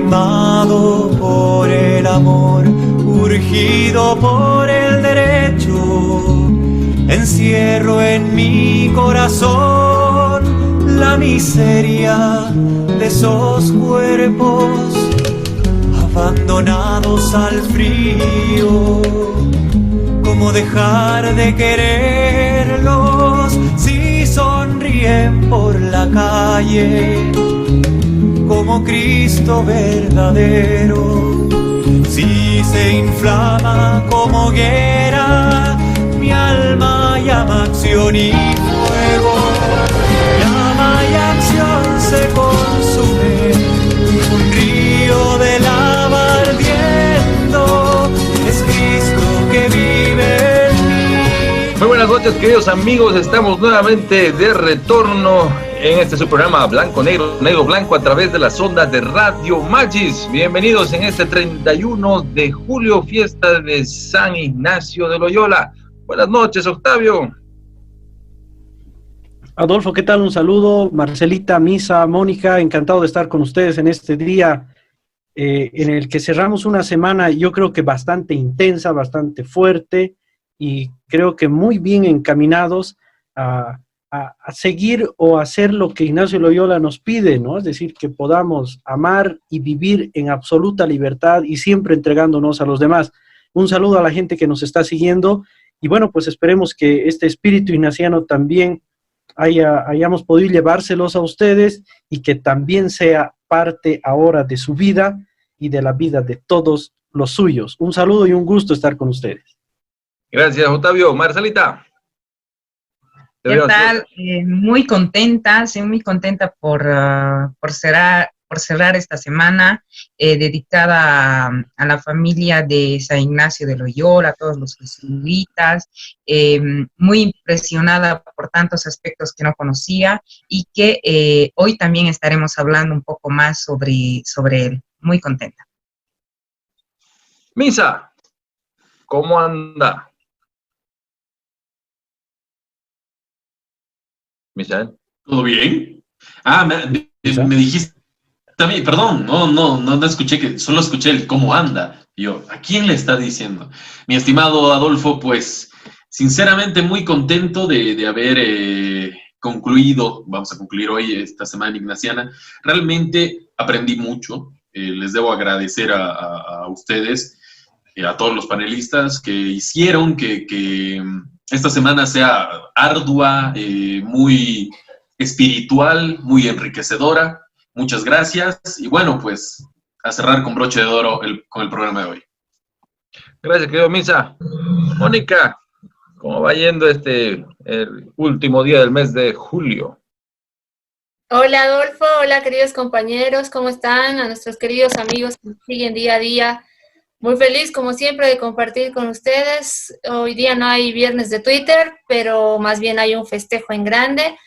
quemado por el amor, urgido por el derecho, encierro en mi corazón la miseria de esos cuerpos abandonados al frío. ¿Cómo dejar de quererlos si sonríen por la calle como Cristo verdadero? Si se inflama como hoguera mi alma, llama acción y fuego, llama y acción se consume, un río de lava ardiendo, es Cristo que vive en mí. Muy buenas noches, queridos amigos, estamos nuevamente de retorno en este su programa Blanco Negro, Negro Blanco, a través de las ondas de Radio Magis. Bienvenidos en este 31 de julio, fiesta de San Ignacio de Loyola. Buenas noches, Octavio. Adolfo, ¿qué tal? Un saludo. Marcelita, Misa, Mónica, encantado de estar con ustedes en este día en el que cerramos una semana, yo creo que bastante intensa, bastante fuerte, y creo que muy bien encaminados a seguir o hacer lo que Ignacio Loyola nos pide, ¿no? Es decir, que podamos amar y vivir en absoluta libertad y siempre entregándonos a los demás. Un saludo a la gente que nos está siguiendo, y bueno, pues esperemos que este espíritu ignaciano también hayamos podido llevárselos a ustedes y que también sea parte ahora de su vida y de la vida de todos los suyos. Un saludo y un gusto estar con ustedes. Gracias, Octavio. Marcelita. ¿Qué tal? Muy contenta, sí, muy contenta por cerrar esta semana dedicada a la familia de San Ignacio de Loyola, a todos los jesuitas, muy impresionada por tantos aspectos que no conocía y que hoy también estaremos hablando un poco más sobre él. Muy contenta. Misa, ¿cómo anda? Misael. ¿Todo bien? Me dijiste también, perdón, no escuché, que solo escuché el cómo anda. Y yo, ¿a quién le está diciendo? Mi estimado Adolfo, pues, sinceramente muy contento de haber concluido, vamos a concluir hoy esta semana ignaciana. Realmente aprendí mucho, les debo agradecer a ustedes, a todos los panelistas que hicieron que esta semana sea ardua, muy espiritual, muy enriquecedora. Muchas gracias. Y bueno, pues a cerrar con broche de oro con el programa de hoy. Gracias, querido Misa. Mónica, ¿cómo va yendo el último día del mes de julio? Hola Adolfo, hola queridos compañeros, ¿cómo están? A nuestros queridos amigos que nos siguen día a día. Muy feliz, como siempre, de compartir con ustedes. Hoy día no hay viernes de Twitter, pero más bien hay un festejo en grande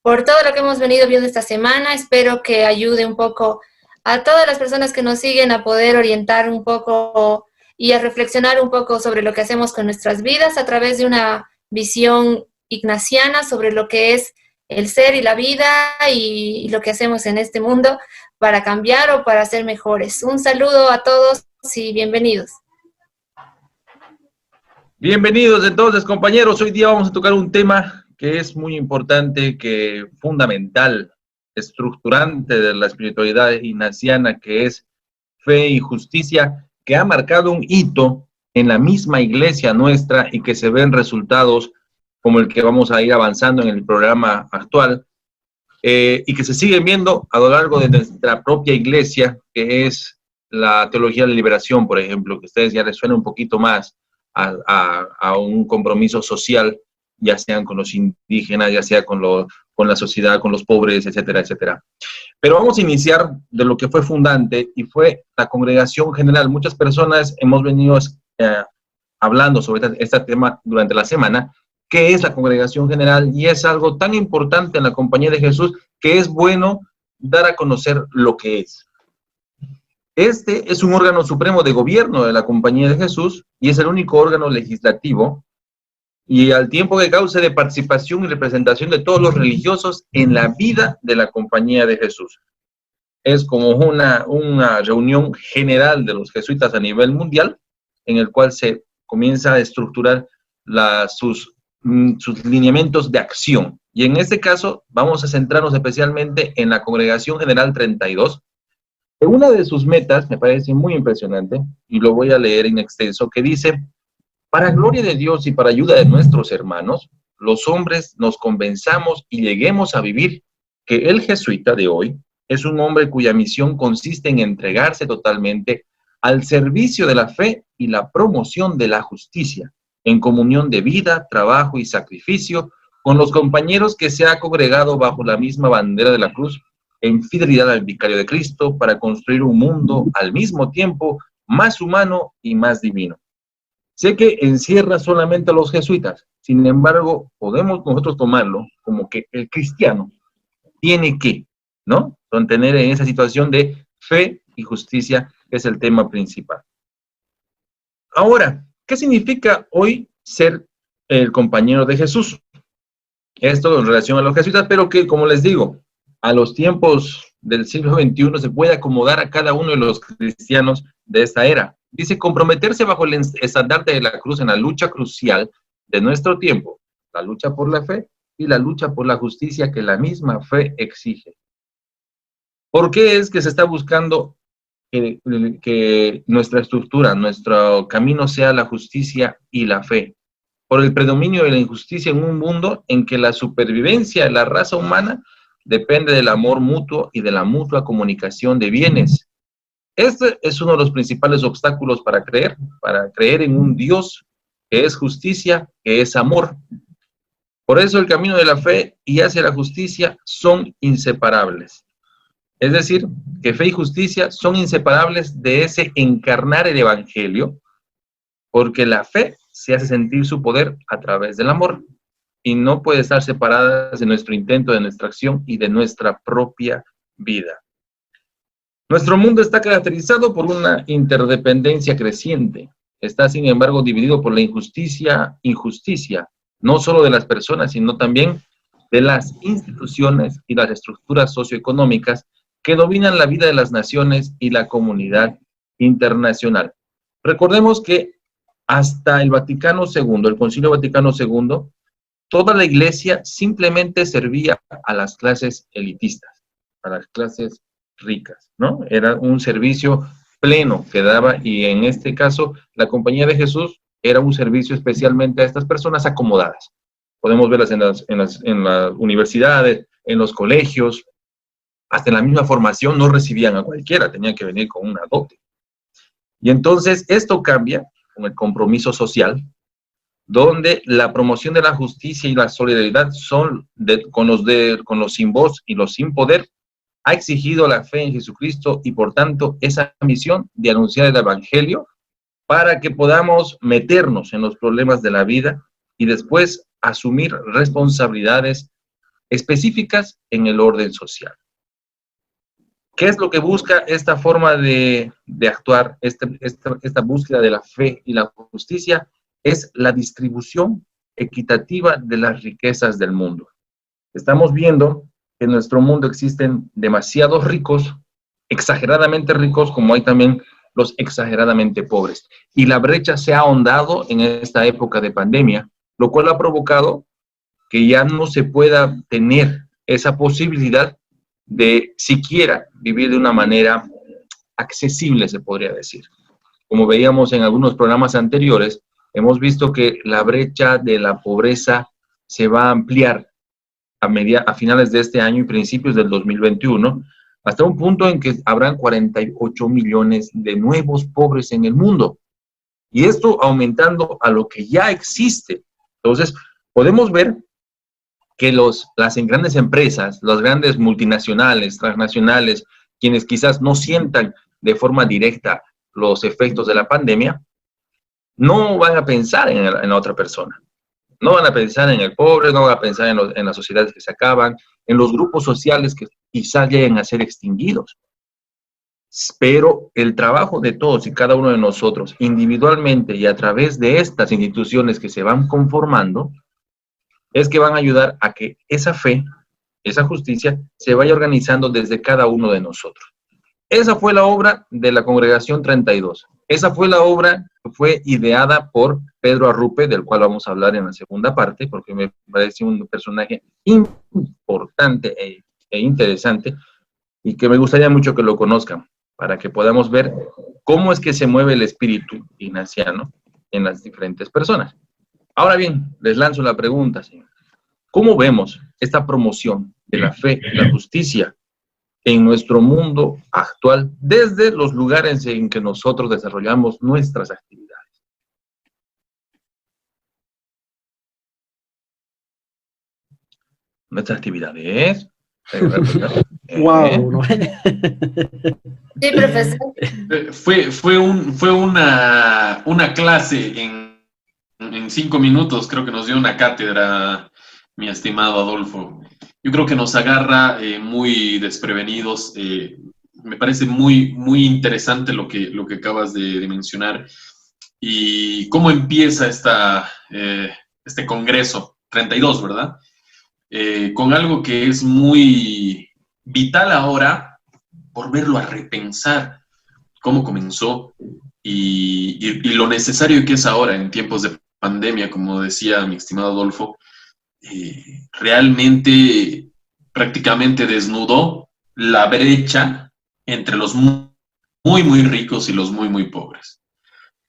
por todo lo que hemos venido viendo esta semana. Espero que ayude un poco a todas las personas que nos siguen a poder orientar un poco y a reflexionar un poco sobre lo que hacemos con nuestras vidas a través de una visión ignaciana sobre lo que es el ser y la vida y lo que hacemos en este mundo para cambiar o para ser mejores. Un saludo a todos y bienvenidos. Bienvenidos entonces, compañeros. Hoy día vamos a tocar un tema que es muy importante, que fundamental, estructurante de la espiritualidad ignaciana, que es fe y justicia, que ha marcado un hito en la misma iglesia nuestra y que se ven resultados como el que vamos a ir avanzando en el programa actual, y que se siguen viendo a lo largo de nuestra propia iglesia, que es la teología de la liberación, por ejemplo, que a ustedes ya les suena un poquito más a un compromiso social, ya sean con los indígenas, ya sea con la sociedad, con los pobres, etcétera, etcétera. Pero vamos a iniciar de lo que fue fundante, y fue la Congregación General. Muchas personas hemos venido hablando sobre este tema durante la semana. ¿Qué es la Congregación General? Y es algo tan importante en la Compañía de Jesús que es bueno dar a conocer lo que es. Este es un órgano supremo de gobierno de la Compañía de Jesús y es el único órgano legislativo, y al tiempo que causa de participación y representación de todos los religiosos en la vida de la Compañía de Jesús. es como una reunión general de los jesuitas a nivel mundial, en el cual se comienza a estructurar sus lineamientos de acción. Y en este caso vamos a centrarnos especialmente en la Congregación General 32. Una de sus metas me parece muy impresionante, y lo voy a leer en extenso, que dice: para gloria de Dios y para ayuda de nuestros hermanos, los hombres nos convenzamos y lleguemos a vivir que el jesuita de hoy es un hombre cuya misión consiste en entregarse totalmente al servicio de la fe y la promoción de la justicia, en comunión de vida, trabajo y sacrificio con los compañeros que se ha congregado bajo la misma bandera de la cruz, en fidelidad al vicario de Cristo, para construir un mundo al mismo tiempo más humano y más divino. Sé que encierra solamente a los jesuitas, sin embargo, podemos nosotros tomarlo como que el cristiano tiene que, ¿no?, mantener en esa situación de fe y justicia, que es el tema principal. Ahora, ¿qué significa hoy ser el compañero de Jesús? Esto en relación a los jesuitas, pero que, como les digo, a los tiempos del siglo XXI se puede acomodar a cada uno de los cristianos de esta era. Dice: comprometerse bajo el estandarte de la cruz en la lucha crucial de nuestro tiempo, la lucha por la fe y la lucha por la justicia que la misma fe exige. ¿Por qué es que se está buscando que nuestra estructura, nuestro camino sea la justicia y la fe? Por el predominio de la injusticia en un mundo en que la supervivencia de la raza humana depende del amor mutuo y de la mutua comunicación de bienes. Este es uno de los principales obstáculos para creer en un Dios que es justicia, que es amor. Por eso el camino de la fe y hacia la justicia son inseparables. Es decir, que fe y justicia son inseparables de ese encarnar el evangelio, porque la fe se hace sentir su poder a través del amor y no puede estar separada de nuestro intento, de nuestra acción y de nuestra propia vida. Nuestro mundo está caracterizado por una interdependencia creciente. Está, sin embargo, dividido por la injusticia, no solo de las personas, sino también de las instituciones y las estructuras socioeconómicas que dominan la vida de las naciones y la comunidad internacional. Recordemos que hasta el Vaticano II, el Concilio Vaticano II, toda la iglesia simplemente servía a las clases elitistas, a las clases ricas, ¿no? Era un servicio pleno que daba, y en este caso la Compañía de Jesús era un servicio especialmente a estas personas acomodadas. Podemos verlas en las universidades, en los colegios, hasta en la misma formación no recibían a cualquiera, tenían que venir con una dote. Y entonces esto cambia con el compromiso social, donde la promoción de la justicia y la solidaridad con los sin voz y los sin poder, ha exigido la fe en Jesucristo y por tanto esa misión de anunciar el evangelio para que podamos meternos en los problemas de la vida y después asumir responsabilidades específicas en el orden social. ¿Qué es lo que busca esta forma de actuar, esta búsqueda de la fe y la justicia? Es la distribución equitativa de las riquezas del mundo. Estamos viendo que en nuestro mundo existen demasiados ricos, exageradamente ricos, como hay también los exageradamente pobres. Y la brecha se ha ahondado en esta época de pandemia, lo cual ha provocado que ya no se pueda tener esa posibilidad de siquiera vivir de una manera accesible, se podría decir. Como veíamos en algunos programas anteriores, hemos visto que la brecha de la pobreza se va a ampliar a finales de este año y principios del 2021, hasta un punto en que habrán 48 millones de nuevos pobres en el mundo. Y esto aumentando a lo que ya existe. Entonces, podemos ver que las grandes empresas, las grandes multinacionales, transnacionales, quienes quizás no sientan de forma directa los efectos de la pandemia, no van a pensar en la otra persona. No van a pensar en el pobre, no van a pensar en las sociedades que se acaban, en los grupos sociales que quizás lleguen a ser extinguidos. Pero el trabajo de todos y cada uno de nosotros, individualmente y a través de estas instituciones que se van conformando, es que van a ayudar a que esa fe esa justicia se vaya organizando desde cada uno de nosotros. Esa fue la obra de la Congregación 32. Esa fue la obra que fue ideada por Pedro Arrupe, del cual vamos a hablar en la segunda parte, porque me parece un personaje importante e interesante, y que me gustaría mucho que lo conozcan, para que podamos ver cómo es que se mueve el espíritu ignaciano en las diferentes personas. Ahora bien, les lanzo la pregunta, señor. ¿Cómo vemos esta promoción de la fe y la justicia en nuestro mundo actual, desde los lugares en que nosotros desarrollamos nuestras actividades? Nuestras actividades. Wow, ¿no? Sí, profesor. Fue una clase en 5 minutos, creo que nos dio una cátedra, mi estimado Adolfo. Yo creo que nos agarra muy desprevenidos. Me parece muy, muy interesante lo que acabas de mencionar. Y cómo empieza este Congreso 32, ¿verdad? Con algo que es muy vital ahora, volverlo a repensar, cómo comenzó y lo necesario que es ahora en tiempos de pandemia, como decía mi estimado Adolfo. Realmente prácticamente desnudó la brecha entre los muy, muy ricos y los muy, muy pobres.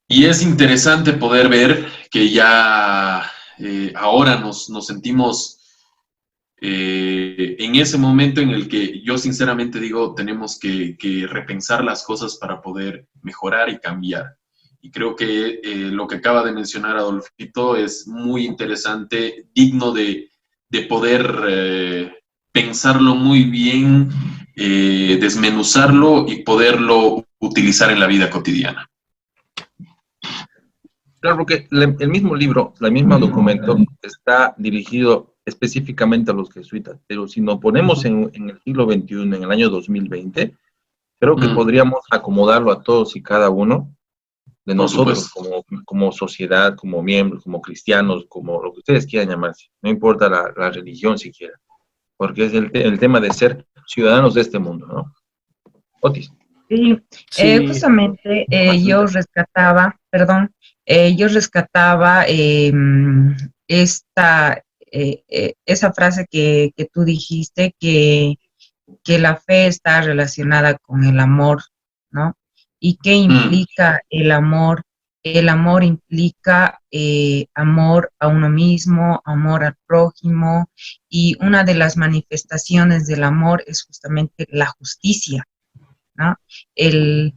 Y es interesante poder ver que ya ahora nos sentimos en ese momento en el que yo sinceramente digo, tenemos que repensar las cosas para poder mejorar y cambiar. Y creo que lo que acaba de mencionar Adolfito es muy interesante, digno de poder pensarlo muy bien, desmenuzarlo y poderlo utilizar en la vida cotidiana. Claro, porque el mismo libro, el mismo documento está dirigido específicamente a los jesuitas, pero si nos ponemos en el siglo XXI, en el año 2020, creo que podríamos acomodarlo a todos y cada uno de nosotros como sociedad, como miembros, como cristianos, como lo que ustedes quieran llamarse, no importa la religión siquiera, porque es el tema de ser ciudadanos de este mundo, ¿no? Otis. Sí, justamente yo rescataba esa frase que tú dijiste, que la fe está relacionada con el amor, ¿no? ¿Y qué implica el amor? El amor implica amor a uno mismo, amor al prójimo, y una de las manifestaciones del amor es justamente la justicia, ¿no? Que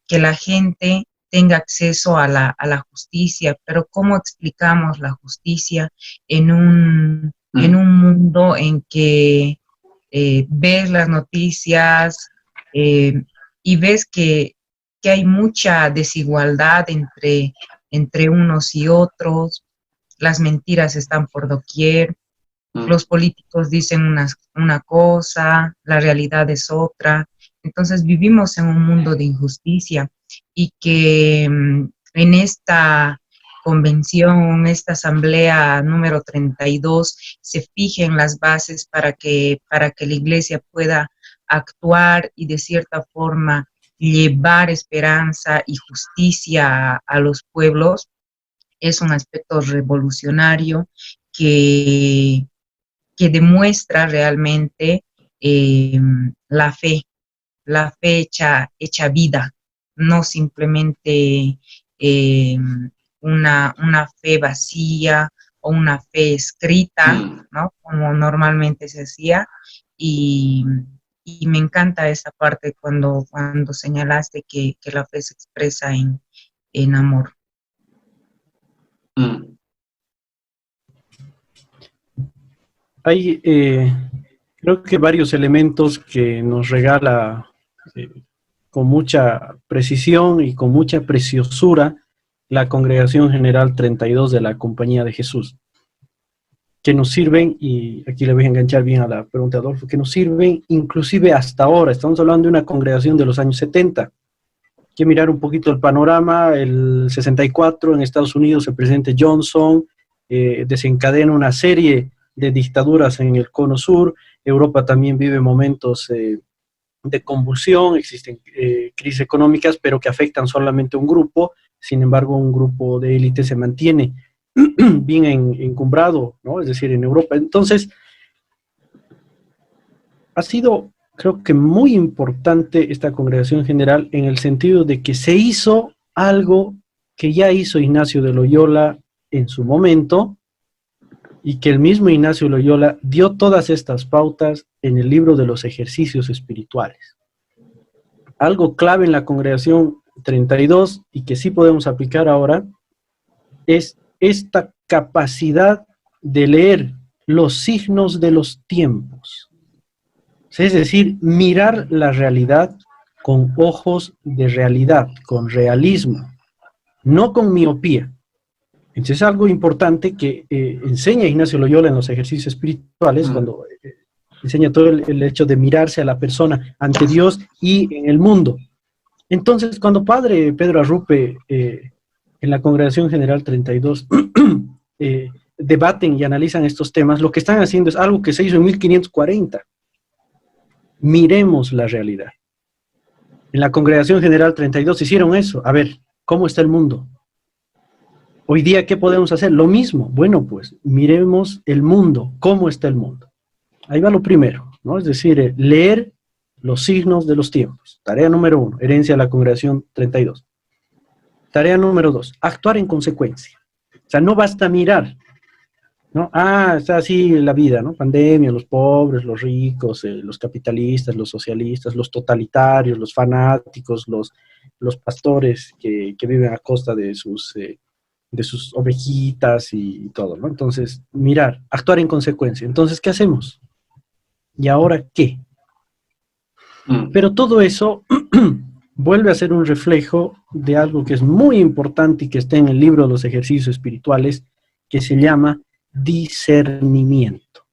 la gente tenga acceso a la justicia, pero ¿cómo explicamos la justicia en un mundo en que ves las noticias y ves que hay mucha desigualdad entre unos y otros, las mentiras están por doquier, los políticos dicen una cosa, la realidad es otra? Entonces vivimos en un mundo de injusticia, y que en esta convención, esta asamblea número 32, se fijen las bases para que la iglesia pueda actuar y de cierta forma llevar esperanza y justicia a los pueblos. Es un aspecto revolucionario que demuestra realmente la fe hecha vida, no simplemente una fe vacía o una fe escrita, ¿no? Como normalmente se hacía. Y me encanta esa parte cuando señalaste que la fe se expresa en amor. Hay, creo que varios elementos que nos regala con mucha precisión y con mucha preciosura la Congregación General 32 de la Compañía de Jesús, que nos sirven, y aquí le voy a enganchar bien a la pregunta de Adolfo, que nos sirven inclusive hasta ahora. Estamos hablando de una congregación de los años 70. Hay que mirar un poquito el panorama. El 64 en Estados Unidos el presidente Johnson desencadena una serie de dictaduras en el cono sur. Europa también vive momentos de convulsión, existen crisis económicas, pero que afectan solamente a un grupo. Sin embargo, un grupo de élite se mantiene bien encumbrado, ¿no? Es decir, en Europa. Entonces, ha sido, creo que muy importante esta congregación general en el sentido de que se hizo algo que ya hizo Ignacio de Loyola en su momento, y que el mismo Ignacio Loyola dio todas estas pautas en el libro de los ejercicios espirituales. Algo clave en la congregación 32 y que sí podemos aplicar ahora es esta capacidad de leer los signos de los tiempos. Es decir, mirar la realidad con ojos de realidad, con realismo, no con miopía. Entonces es algo importante que enseña Ignacio Loyola en los ejercicios espirituales, cuando enseña todo el hecho de mirarse a la persona ante Dios y en el mundo. Entonces, cuando Padre Pedro Arrupe, en la Congregación General 32, debaten y analizan estos temas, lo que están haciendo es algo que se hizo en 1540. Miremos la realidad. En la Congregación General 32 hicieron eso. A ver, ¿cómo está el mundo? Hoy día, ¿qué podemos hacer? Lo mismo. Bueno, pues, miremos el mundo. ¿Cómo está el mundo? Ahí va lo primero, ¿no? Es decir, leer los signos de los tiempos. Tarea número 1, herencia de la Congregación 32. Tarea número 2, actuar en consecuencia. O sea, no basta mirar, ¿no? Ah, está así la vida, ¿no? Pandemia, los pobres, los ricos, los capitalistas, los socialistas, los totalitarios, los fanáticos, los pastores que viven a costa de sus ovejitas y todo, ¿no? Entonces, mirar, actuar en consecuencia. Entonces, ¿qué hacemos? ¿Y ahora qué? Pero todo eso vuelve a ser un reflejo de algo que es muy importante y que está en el libro de los ejercicios espirituales, que se llama discernimiento.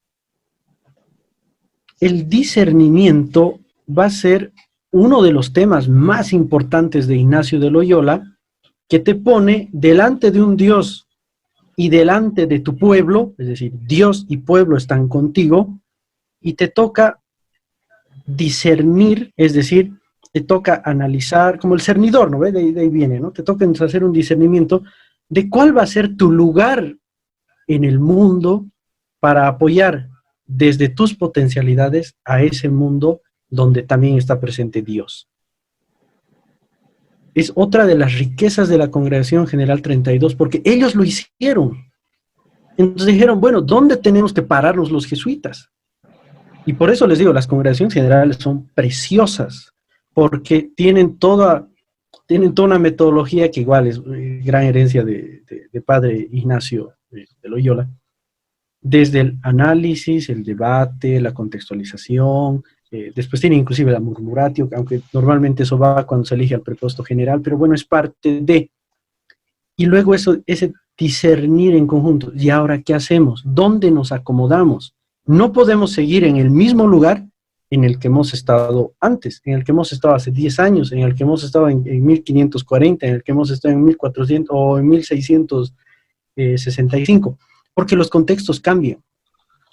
El discernimiento va a ser uno de los temas más importantes de Ignacio de Loyola, que te pone delante de un Dios y delante de tu pueblo, es decir, Dios y pueblo están contigo, y te toca discernir, es decir, te toca analizar, como el cernidor, ¿no? De ahí viene, ¿no? Te toca hacer un discernimiento de cuál va a ser tu lugar en el mundo para apoyar desde tus potencialidades a ese mundo donde también está presente Dios. Es otra de las riquezas de la Congregación General 32, porque ellos lo hicieron. Entonces dijeron, bueno, ¿dónde tenemos que pararnos los jesuitas? Y por eso les digo, las congregaciones generales son preciosas, porque tienen toda una metodología que igual es gran herencia de Padre Ignacio de Loyola, desde el análisis, el debate, la contextualización, después tiene inclusive la murmuratio, aunque normalmente eso va cuando se elige al prepuesto general, pero bueno, es parte de. Y luego ese discernir en conjunto. ¿Y ahora qué hacemos? ¿Dónde nos acomodamos? No podemos seguir en el mismo lugar en el que hemos estado antes, en el que hemos estado hace 10 años, en el que hemos estado en 1540, en el que hemos estado en 1400 o en 1665, porque los contextos cambian.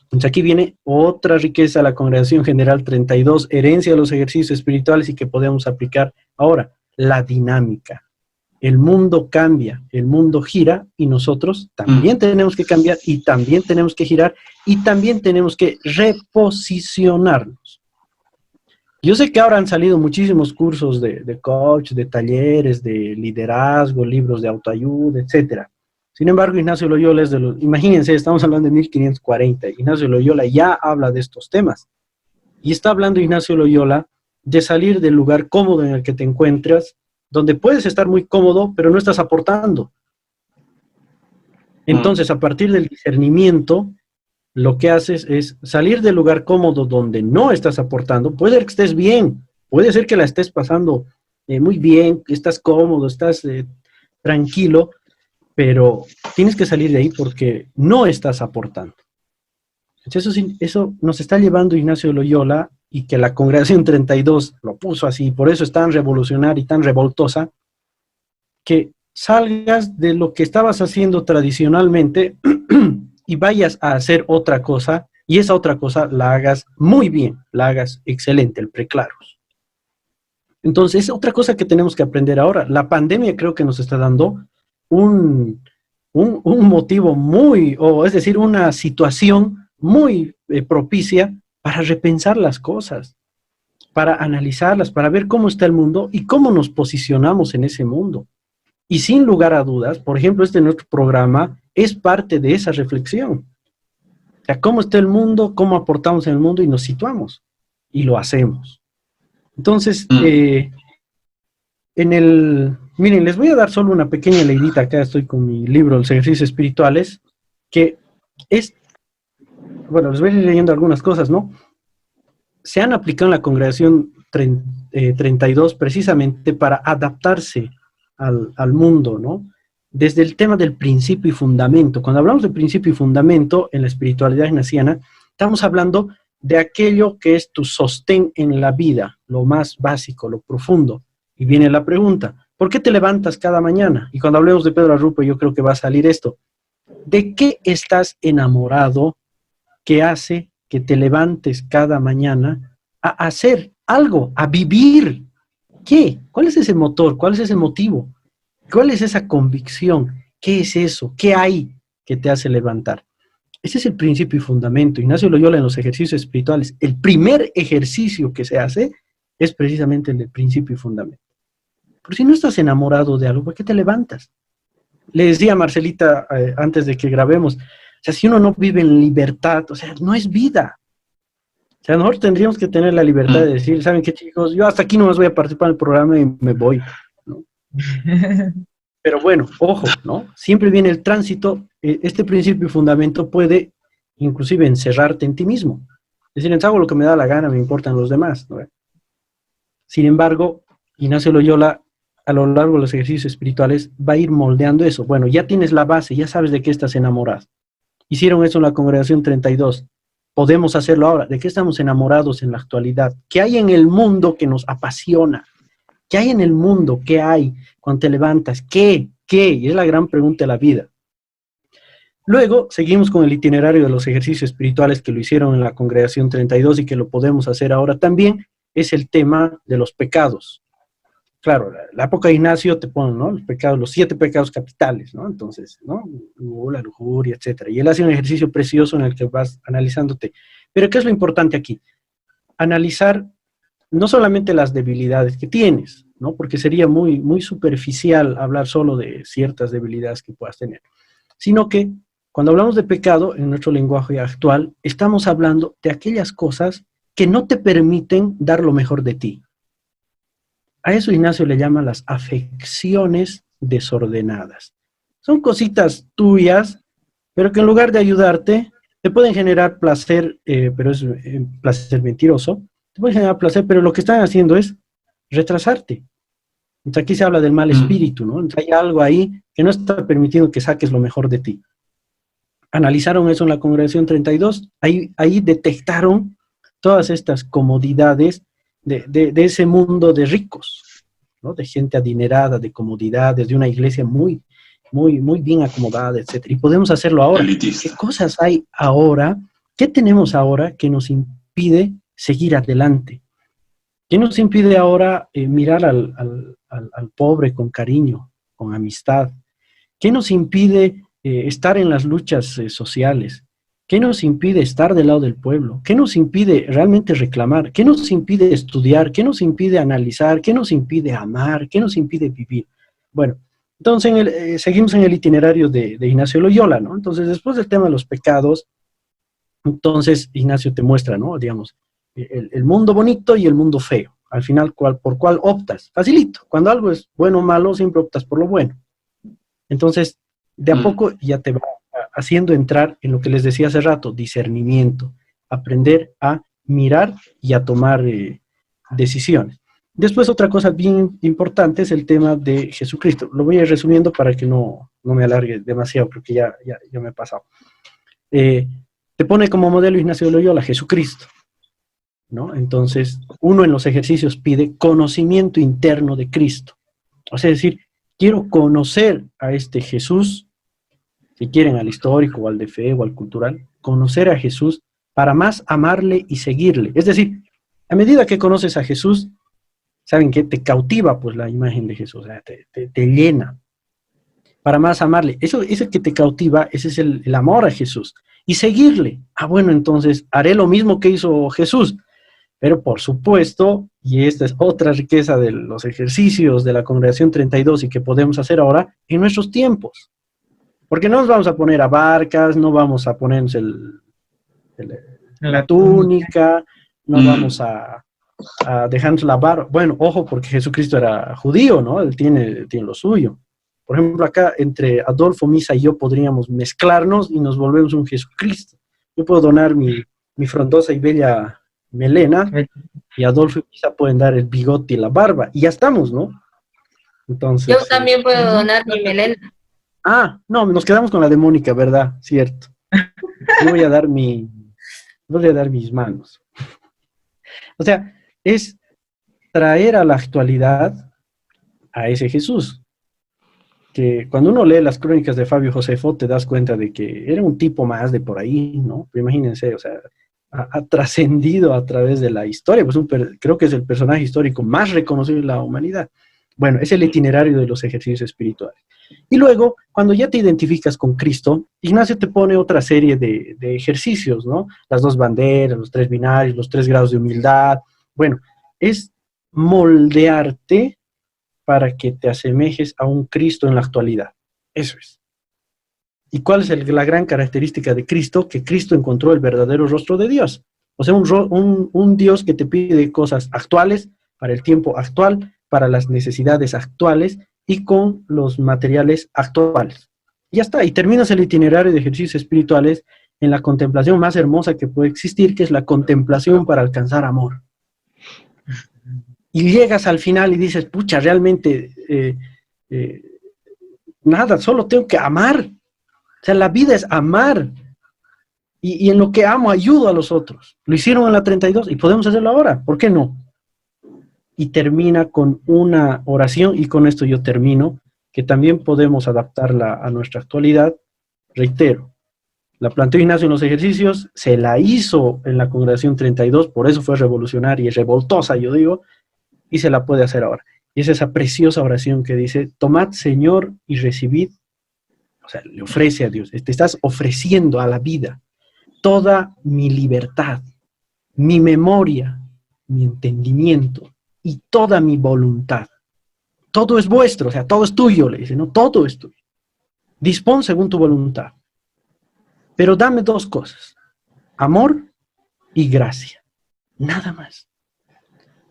Entonces aquí viene otra riqueza de la Congregación General 32, herencia de los ejercicios espirituales y que podemos aplicar ahora, la dinámica. El mundo cambia, el mundo gira y nosotros también tenemos que cambiar y también tenemos que girar y también tenemos que reposicionarnos. Yo sé que ahora han salido muchísimos cursos de coach, de talleres, de liderazgo, libros de autoayuda, etcétera. Sin embargo, Ignacio Loyola es de los, imagínense, estamos hablando de 1540, Ignacio Loyola ya habla de estos temas. Y está hablando Ignacio Loyola de salir del lugar cómodo en el que te encuentras, donde puedes estar muy cómodo, pero no estás aportando. Entonces, a partir del discernimiento, lo que haces es salir del lugar cómodo donde no estás aportando. Puede ser que estés bien, puede ser que la estés pasando muy bien, estás cómodo, estás tranquilo, pero tienes que salir de ahí porque no estás aportando. Entonces eso nos está llevando Ignacio Loyola, y que la Congregación 32 lo puso así, por eso es tan revolucionaria y tan revoltosa, que salgas de lo que estabas haciendo tradicionalmente y vayas a hacer otra cosa, y esa otra cosa la hagas muy bien, la hagas excelente, el preclaros. Entonces, es otra cosa que tenemos que aprender ahora. La pandemia creo que nos está dando un motivo muy, o es decir, una situación muy propicia para repensar las cosas, para analizarlas, para ver cómo está el mundo y cómo nos posicionamos en ese mundo. Y sin lugar a dudas, por ejemplo, nuestro programa es parte de esa reflexión. O sea, cómo está el mundo, cómo aportamos en el mundo y nos situamos. Y lo hacemos. Entonces, miren, les voy a dar solo una pequeña leidita. Acá estoy con mi libro, Los Ejercicios Espirituales, que es, bueno, les voy a ir leyendo algunas cosas, ¿no? Se han aplicado en la congregación 32 precisamente para adaptarse al mundo, ¿no? Desde el tema del principio y fundamento. Cuando hablamos de principio y fundamento en la espiritualidad ignaciana, estamos hablando de aquello que es tu sostén en la vida, lo más básico, lo profundo. Y viene la pregunta, ¿por qué te levantas cada mañana? Y cuando hablemos de Pedro Arrupe, yo creo que va a salir esto. ¿De qué estás enamorado que hace que te levantes cada mañana a hacer algo, a vivir? ¿Qué? ¿Cuál es ese motor? ¿Cuál es ese motivo? ¿Cuál es esa convicción? ¿Qué es eso? ¿Qué hay que te hace levantar? Ese es el principio y fundamento. Ignacio Loyola en los ejercicios espirituales, el primer ejercicio que se hace es precisamente el del principio y fundamento. Pero si no estás enamorado de algo, ¿por qué te levantas? Le decía a Marcelita antes de que grabemos, o sea, si uno no vive en libertad, o sea, no es vida. O sea, nosotros tendríamos que tener la libertad de decir, ¿saben qué, chicos? Yo hasta aquí nomás voy a participar en el programa y me voy, ¿no? Pero bueno, ojo, ¿no? Siempre viene el tránsito. Este principio y fundamento puede inclusive encerrarte en ti mismo. Es decir, hago lo que me da la gana, me importan los demás, ¿no? Sin embargo, Ignacio Loyola, a lo largo de los ejercicios espirituales, va a ir moldeando eso. Bueno, ya tienes la base, ya sabes de qué estás enamorado. Hicieron eso en la congregación 32. Podemos hacerlo ahora. ¿De qué estamos enamorados en la actualidad? ¿Qué hay en el mundo que nos apasiona? ¿Qué hay en el mundo? ¿Qué hay cuando te levantas? ¿Qué? Y es la gran pregunta de la vida. Luego, seguimos con el itinerario de los ejercicios espirituales que lo hicieron en la congregación 32 y que lo podemos hacer ahora también. Es el tema de los pecados. Claro, la época de Ignacio te pone, ¿no? Los pecados, los 7 pecados capitales, ¿no? Entonces, ¿no? La lujuria, etcétera. Y él hace un ejercicio precioso en el que vas analizándote. Pero ¿qué es lo importante aquí? Analizar no solamente las debilidades que tienes, ¿no? Porque sería muy, muy superficial hablar solo de ciertas debilidades que puedas tener, sino que cuando hablamos de pecado, en nuestro lenguaje actual, estamos hablando de aquellas cosas que no te permiten dar lo mejor de ti. A eso Ignacio le llama las afecciones desordenadas. Son cositas tuyas, pero que en lugar de ayudarte, te pueden generar placer, pero es placer mentiroso. Te pueden generar placer, pero lo que están haciendo es retrasarte. Entonces aquí se habla del mal espíritu, ¿no? Entonces hay algo ahí que no está permitiendo que saques lo mejor de ti. Analizaron eso en la congregación 32, ahí detectaron todas estas comodidades de ese mundo de ricos, ¿no? De gente adinerada, de comodidades, de una iglesia muy, muy, muy bien acomodada, etc. Y podemos hacerlo ahora. Elitista. ¿Qué cosas hay ahora? ¿Qué tenemos ahora que nos impide seguir adelante? ¿Qué nos impide ahora mirar al pobre con cariño, con amistad? ¿Qué nos impide estar en las luchas sociales? ¿Qué nos impide estar del lado del pueblo? ¿Qué nos impide realmente reclamar? ¿Qué nos impide estudiar? ¿Qué nos impide analizar? ¿Qué nos impide amar? ¿Qué nos impide vivir? Bueno, entonces seguimos en el itinerario de Ignacio Loyola, ¿no? Entonces, después del tema de los pecados, entonces Ignacio te muestra, ¿no? Digamos, el mundo bonito y el mundo feo. Al final, ¿por cuál optas? Facilito. Cuando algo es bueno o malo, siempre optas por lo bueno. Entonces, de a poco ya te va haciendo entrar en lo que les decía hace rato, discernimiento, aprender a mirar y a tomar decisiones. Después, otra cosa bien importante es el tema de Jesucristo. Lo voy a ir resumiendo para que no me alargue demasiado, porque ya me he pasado. Te pone como modelo Ignacio Loyola, Jesucristo, ¿no? Entonces, uno en los ejercicios pide conocimiento interno de Cristo. O sea, es decir, quiero conocer a este Jesús si quieren al histórico, o al de fe, o al cultural, conocer a Jesús para más amarle y seguirle. Es decir, a medida que conoces a Jesús, ¿saben qué? Te cautiva pues la imagen de Jesús, o sea, te llena para más amarle. Eso que te cautiva, ese es el amor a Jesús. Y seguirle. Ah, bueno, entonces haré lo mismo que hizo Jesús. Pero por supuesto, y esta es otra riqueza de los ejercicios de la Congregación 32 y que podemos hacer ahora, en nuestros tiempos. Porque no nos vamos a poner a barcas, no vamos a ponernos la túnica, no vamos a dejarnos la barba. Bueno, ojo, porque Jesucristo era judío, ¿no? Él tiene lo suyo. Por ejemplo, acá entre Adolfo, Misa y yo podríamos mezclarnos y nos volvemos un Jesucristo. Yo puedo donar mi frondosa y bella melena y Adolfo y Misa pueden dar el bigote y la barba. Y ya estamos, ¿no? Entonces, yo también puedo donar mi melena. Ah, no, nos quedamos con la de Mónica, ¿verdad? Cierto. Yo voy a dar mis manos. O sea, es traer a la actualidad a ese Jesús. Que cuando uno lee las crónicas de Fabio Josefo, te das cuenta de que era un tipo más de por ahí, ¿no? Pero imagínense, o sea, ha trascendido a través de la historia, pues creo que es el personaje histórico más reconocido de la humanidad. Bueno, es el itinerario de los ejercicios espirituales. Y luego, cuando ya te identificas con Cristo, Ignacio te pone otra serie de ejercicios, ¿no? Las 2 banderas, los 3 binarios, los 3 grados de humildad. Bueno, es moldearte para que te asemejes a un Cristo en la actualidad. Eso es. ¿Y cuál es la gran característica de Cristo? Que Cristo encontró el verdadero rostro de Dios. O sea, un Dios que te pide cosas actuales, para el tiempo actual, para las necesidades actuales y con los materiales actuales. Y ya está. Y terminas el itinerario de ejercicios espirituales en la contemplación más hermosa que puede existir, que es la contemplación para alcanzar amor. Y llegas al final y dices, pucha, realmente nada, solo tengo que amar. O sea, la vida es amar. Y en lo que amo ayudo a los otros. Lo hicieron en la 32 y podemos hacerlo ahora. ¿Por qué no? Y termina con una oración, y con esto yo termino, que también podemos adaptarla a nuestra actualidad. Reitero, la planteó Ignacio en los ejercicios, se la hizo en la Congregación 32, por eso fue revolucionaria y revoltosa, yo digo, y se la puede hacer ahora. Y es esa preciosa oración que dice, tomad, Señor, y recibid. O sea, le ofrece a Dios, te estás ofreciendo a la vida toda mi libertad, mi memoria, mi entendimiento y toda mi voluntad. Todo es vuestro, o sea, todo es tuyo, le dice, no, todo es tuyo. Dispón según tu voluntad. Pero dame 2 cosas, amor y gracia, nada más.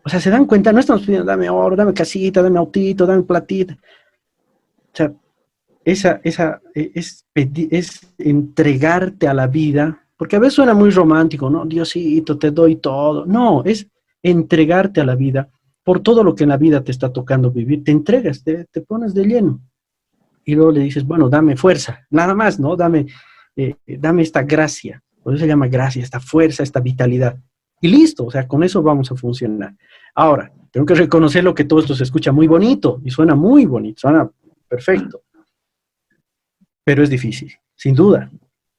O sea, ¿se dan cuenta? No estamos pidiendo, dame oro, dame casita, dame autito, dame platita. O sea, es entregarte a la vida, porque a veces suena muy romántico, ¿no? Diosito, te doy todo. No, es entregarte a la vida por todo lo que en la vida te está tocando vivir. Te entregas, te pones de lleno. Y luego le dices, bueno, dame fuerza, nada más, ¿no? Dame esta gracia. Por eso se llama gracia, esta fuerza, esta vitalidad. Y listo, o sea, con eso vamos a funcionar. Ahora, tengo que reconocerlo que todo esto se escucha muy bonito y suena muy bonito, suena perfecto. Pero es difícil, sin duda,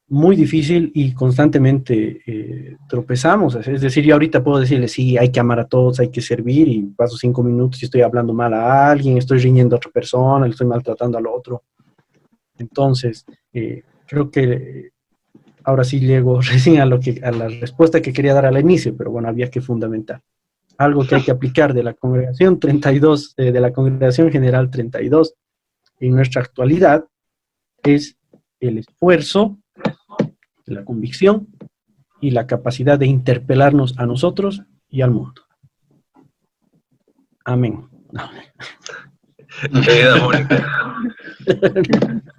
muy difícil y constantemente tropezamos. Es decir, yo ahorita puedo decirle, sí, hay que amar a todos, hay que servir y paso 5 minutos y estoy hablando mal a alguien, estoy riñendo a otra persona, le estoy maltratando al otro. Entonces, creo que ahora sí llego recién a la respuesta que quería dar al inicio, pero bueno, había que fundamentar. Algo que hay que aplicar de la Congregación 32, de la Congregación General 32 en nuestra actualidad, es el esfuerzo, la convicción y la capacidad de interpelarnos a nosotros y al mundo. Amén.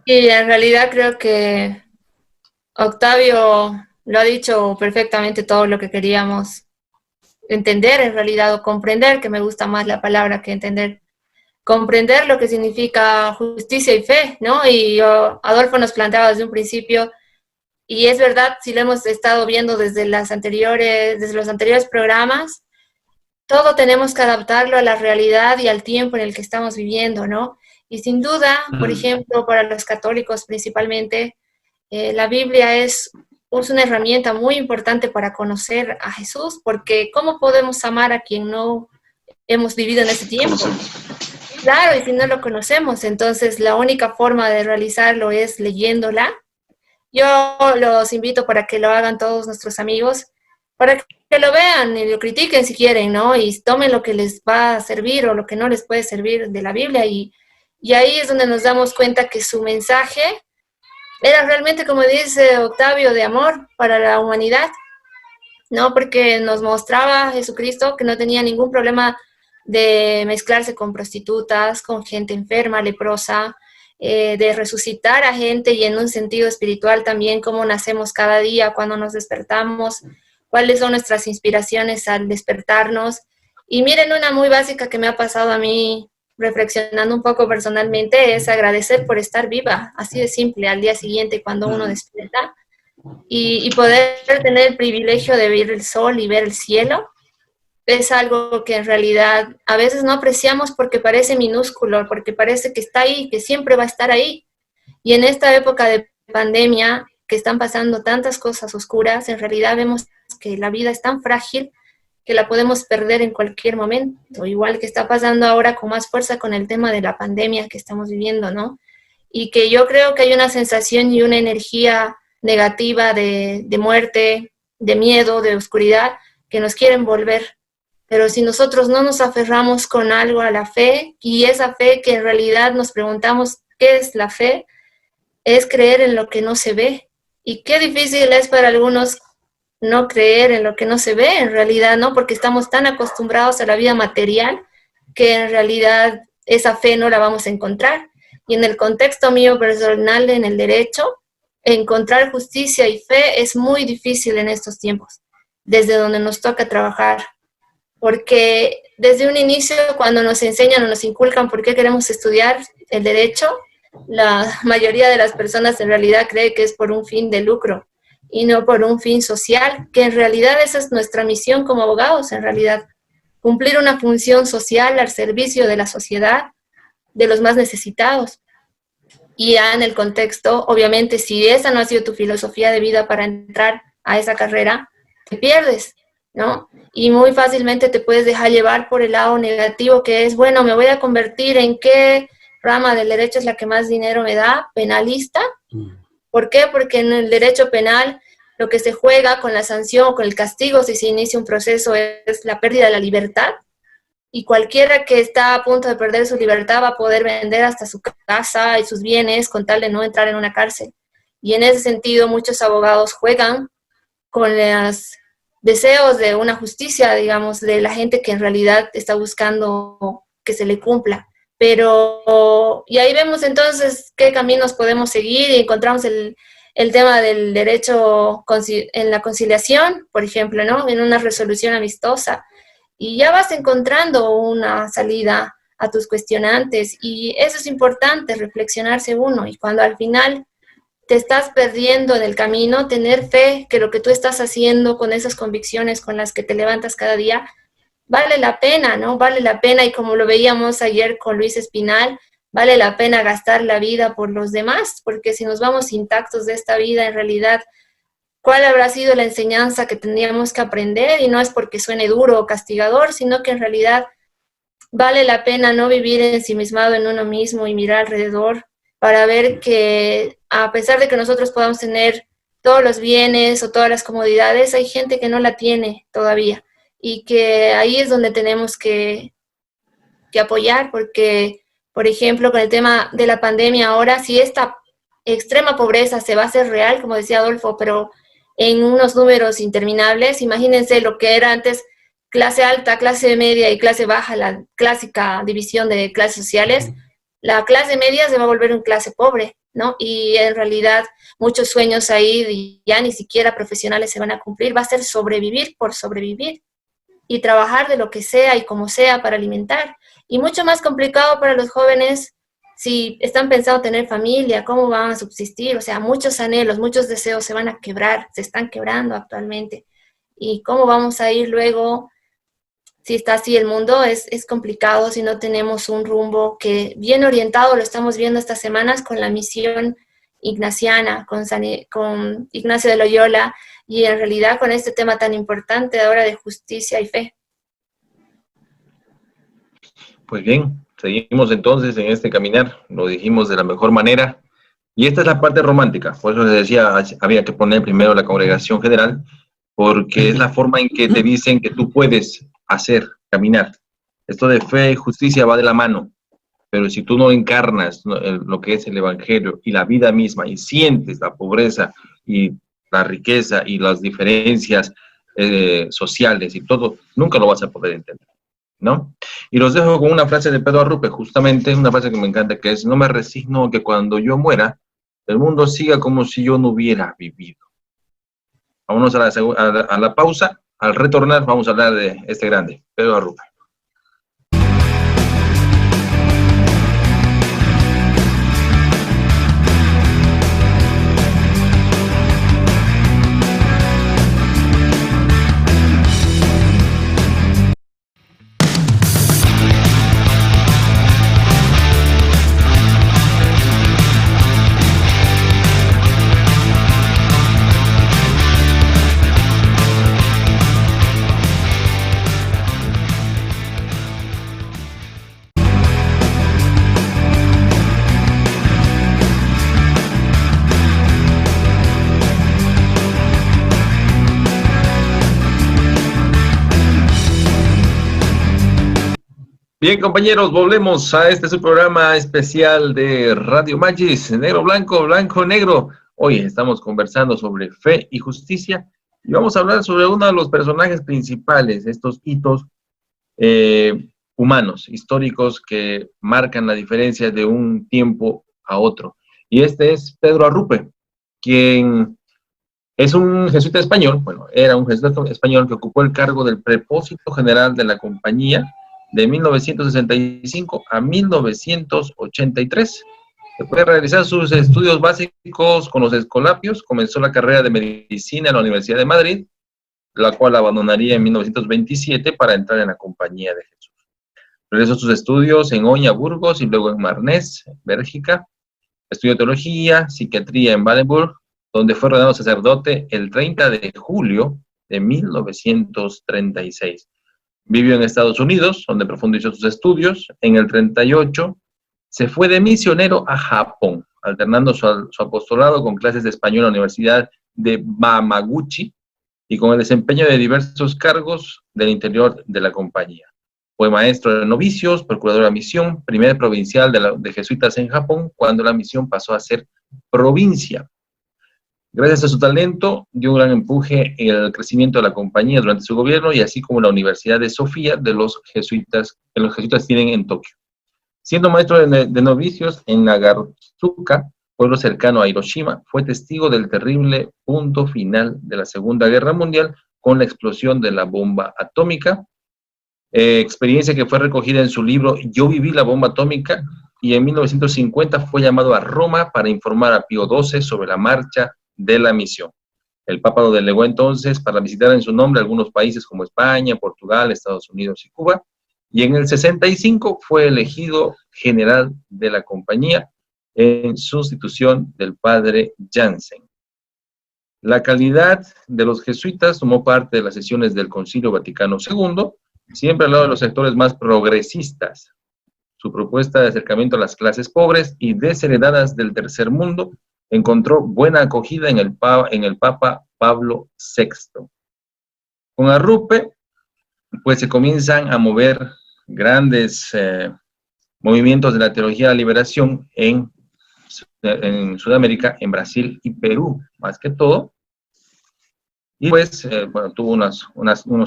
Y en realidad creo que Octavio lo ha dicho perfectamente todo lo que queríamos entender en realidad, o comprender, que me gusta más la palabra que entender. Comprender lo que significa justicia y fe, ¿no? Y Adolfo nos planteaba desde un principio, y es verdad, si lo hemos estado viendo desde los anteriores programas, todo tenemos que adaptarlo a la realidad y al tiempo en el que estamos viviendo, ¿no? Y sin duda, por ejemplo, para los católicos principalmente, La Biblia es una herramienta muy importante para conocer a Jesús, porque ¿cómo podemos amar a quien no hemos vivido en ese tiempo? Conocemos. Claro, y si no lo conocemos, entonces la única forma de realizarlo es leyéndola. Yo los invito para que lo hagan todos nuestros amigos, para que lo vean y lo critiquen si quieren, ¿no? Y tomen lo que les va a servir o lo que no les puede servir de la Biblia. Y ahí es donde nos damos cuenta que su mensaje era realmente, como dice Octavio, de amor para la humanidad, ¿no? Porque nos mostraba a Jesucristo que no tenía ningún problema de mezclarse con prostitutas, con gente enferma, leprosa, de resucitar a gente y en un sentido espiritual también, cómo nacemos cada día cuando nos despertamos, cuáles son nuestras inspiraciones al despertarnos. Y miren, una muy básica que me ha pasado a mí reflexionando un poco personalmente es agradecer por estar viva, así de simple, al día siguiente cuando uno despierta y poder tener el privilegio de ver el sol y ver el cielo. Es algo que en realidad a veces no apreciamos porque parece minúsculo, porque parece que está ahí, que siempre va a estar ahí. Y en esta época de pandemia, que están pasando tantas cosas oscuras, en realidad vemos que la vida es tan frágil que la podemos perder en cualquier momento, igual que está pasando ahora con más fuerza con el tema de la pandemia que estamos viviendo, ¿no? Y que yo creo que hay una sensación y una energía negativa de muerte, de miedo, de oscuridad, que nos quieren volver. Pero si nosotros no nos aferramos con algo a la fe, y esa fe que en realidad nos preguntamos qué es la fe, es creer en lo que no se ve. Y qué difícil es para algunos no creer en lo que no se ve, en realidad, ¿no? Porque estamos tan acostumbrados a la vida material que en realidad esa fe no la vamos a encontrar. Y en el contexto mío personal, en el derecho, encontrar justicia y fe es muy difícil en estos tiempos, desde donde nos toca trabajar. Porque desde un inicio, cuando nos enseñan o nos inculcan por qué queremos estudiar el derecho, la mayoría de las personas en realidad cree que es por un fin de lucro y no por un fin social, que en realidad esa es nuestra misión como abogados, en realidad, cumplir una función social al servicio de la sociedad, de los más necesitados. Y ya en el contexto, obviamente, si esa no ha sido tu filosofía de vida para entrar a esa carrera, te pierdes, ¿no? Y muy fácilmente te puedes dejar llevar por el lado negativo, que es, bueno, me voy a convertir en qué rama del derecho es la que más dinero me da, penalista. ¿Por qué? Porque en el derecho penal lo que se juega con la sanción o con el castigo si se inicia un proceso es la pérdida de la libertad. Y cualquiera que está a punto de perder su libertad va a poder vender hasta su casa y sus bienes con tal de no entrar en una cárcel. Y en ese sentido muchos abogados juegan con los deseos de una justicia, digamos, de la gente que en realidad está buscando que se le cumpla. Pero, y ahí vemos entonces qué caminos podemos seguir y encontramos el tema del derecho en la conciliación, por ejemplo, ¿no? En una resolución amistosa. Y ya vas encontrando una salida a tus cuestionantes y eso es importante, reflexionarse uno. Y cuando al final te estás perdiendo en el camino, tener fe que lo que tú estás haciendo con esas convicciones con las que te levantas cada día, vale la pena, ¿no? Vale la pena, y como lo veíamos ayer con Luis Espinal, vale la pena gastar la vida por los demás, porque si nos vamos intactos de esta vida, en realidad, ¿cuál habrá sido la enseñanza que tendríamos que aprender? Y no es porque suene duro o castigador, sino que en realidad vale la pena no vivir ensimismado en uno mismo y mirar alrededor para ver que a pesar de que nosotros podamos tener todos los bienes o todas las comodidades, hay gente que no la tiene todavía. Y que ahí es donde tenemos que apoyar, porque, por ejemplo, con el tema de la pandemia ahora, si esta extrema pobreza se va a hacer real, como decía Adolfo, pero en unos números interminables, imagínense lo que era antes clase alta, clase media y clase baja, la clásica división de clases sociales. La clase media se va a volver una clase pobre, ¿no? Y en realidad muchos sueños ahí ya ni siquiera profesionales se van a cumplir, va a ser sobrevivir por sobrevivir y trabajar de lo que sea y como sea para alimentar. Y mucho más complicado para los jóvenes si están pensando tener familia, cómo van a subsistir. O sea, muchos anhelos, muchos deseos se van a quebrar, se están quebrando actualmente. Y cómo vamos a ir luego, si está así el mundo, es complicado si no tenemos un rumbo que bien orientado, lo estamos viendo estas semanas con la misión ignaciana, con Ignacio de Loyola, y en realidad con este tema tan importante ahora de justicia y fe. Pues bien, seguimos entonces en este caminar, lo dijimos de la mejor manera, y esta es la parte romántica, por eso les decía, había que poner primero la congregación general, porque es la forma en que te dicen que tú puedes hacer, caminar. Esto de fe y justicia va de la mano, pero si tú no encarnas lo que es el evangelio y la vida misma, y sientes la pobreza y la riqueza y las diferencias sociales y todo, nunca lo vas a poder entender, ¿no? Y los dejo con una frase de Pedro Arrupe, justamente una frase que me encanta, que es: no me resigno que cuando yo muera, el mundo siga como si yo no hubiera vivido. Vámonos a la pausa. Al retornar vamos a hablar de este grande, Pedro Arrupe. Bien, compañeros, volvemos a este su programa especial de Radio Magis, Negro Blanco, Blanco Negro. Hoy estamos conversando sobre fe y justicia y vamos a hablar sobre uno de los personajes principales, estos hitos humanos, históricos que marcan la diferencia de un tiempo a otro. Y este es Pedro Arrupe, quien es un jesuita español, bueno, era un jesuita español que ocupó el cargo del prepósito general de la compañía de 1965 a 1983. Después de realizar sus estudios básicos con los escolapios, comenzó la carrera de medicina en la Universidad de Madrid, la cual abandonaría en 1927 para entrar en la Compañía de Jesús. Realizó sus estudios en Oña, Burgos y luego en Marnés, Bélgica. Estudió teología, psiquiatría en Wallenburg, donde fue ordenado sacerdote el 30 de julio de 1936. Vivió en Estados Unidos, donde profundizó sus estudios. En el 38 se fue de misionero a Japón, alternando su apostolado con clases de español en la Universidad de Yamaguchi y con el desempeño de diversos cargos del interior de la compañía. Fue maestro de novicios, procurador de la misión, primer provincial de jesuitas en Japón, cuando la misión pasó a ser provincia. Gracias a su talento, dio un gran empuje en el crecimiento de la compañía durante su gobierno y así como la Universidad de Sofía de los jesuitas, que los jesuitas tienen en Tokio. Siendo maestro de novicios en Nagatsuka, pueblo cercano a Hiroshima, fue testigo del terrible punto final de la Segunda Guerra Mundial con la explosión de la bomba atómica, experiencia que fue recogida en su libro Yo viví la bomba atómica, y en 1950 fue llamado a Roma para informar a Pío XII sobre la marcha de la misión. El Papa lo delegó entonces para visitar en su nombre algunos países como España, Portugal, Estados Unidos y Cuba, y en el 65 fue elegido general de la compañía en sustitución del padre Jansen. La calidad de los jesuitas tomó parte de las sesiones del Concilio Vaticano II, siempre al lado de los sectores más progresistas. Su propuesta de acercamiento a las clases pobres y desheredadas del tercer mundo encontró buena acogida en el Papa Pablo VI. Con Arrupe, pues se comienzan a mover grandes movimientos de la teología de la liberación en Sudamérica, en Brasil y Perú, más que todo. Y pues, bueno, tuvo unos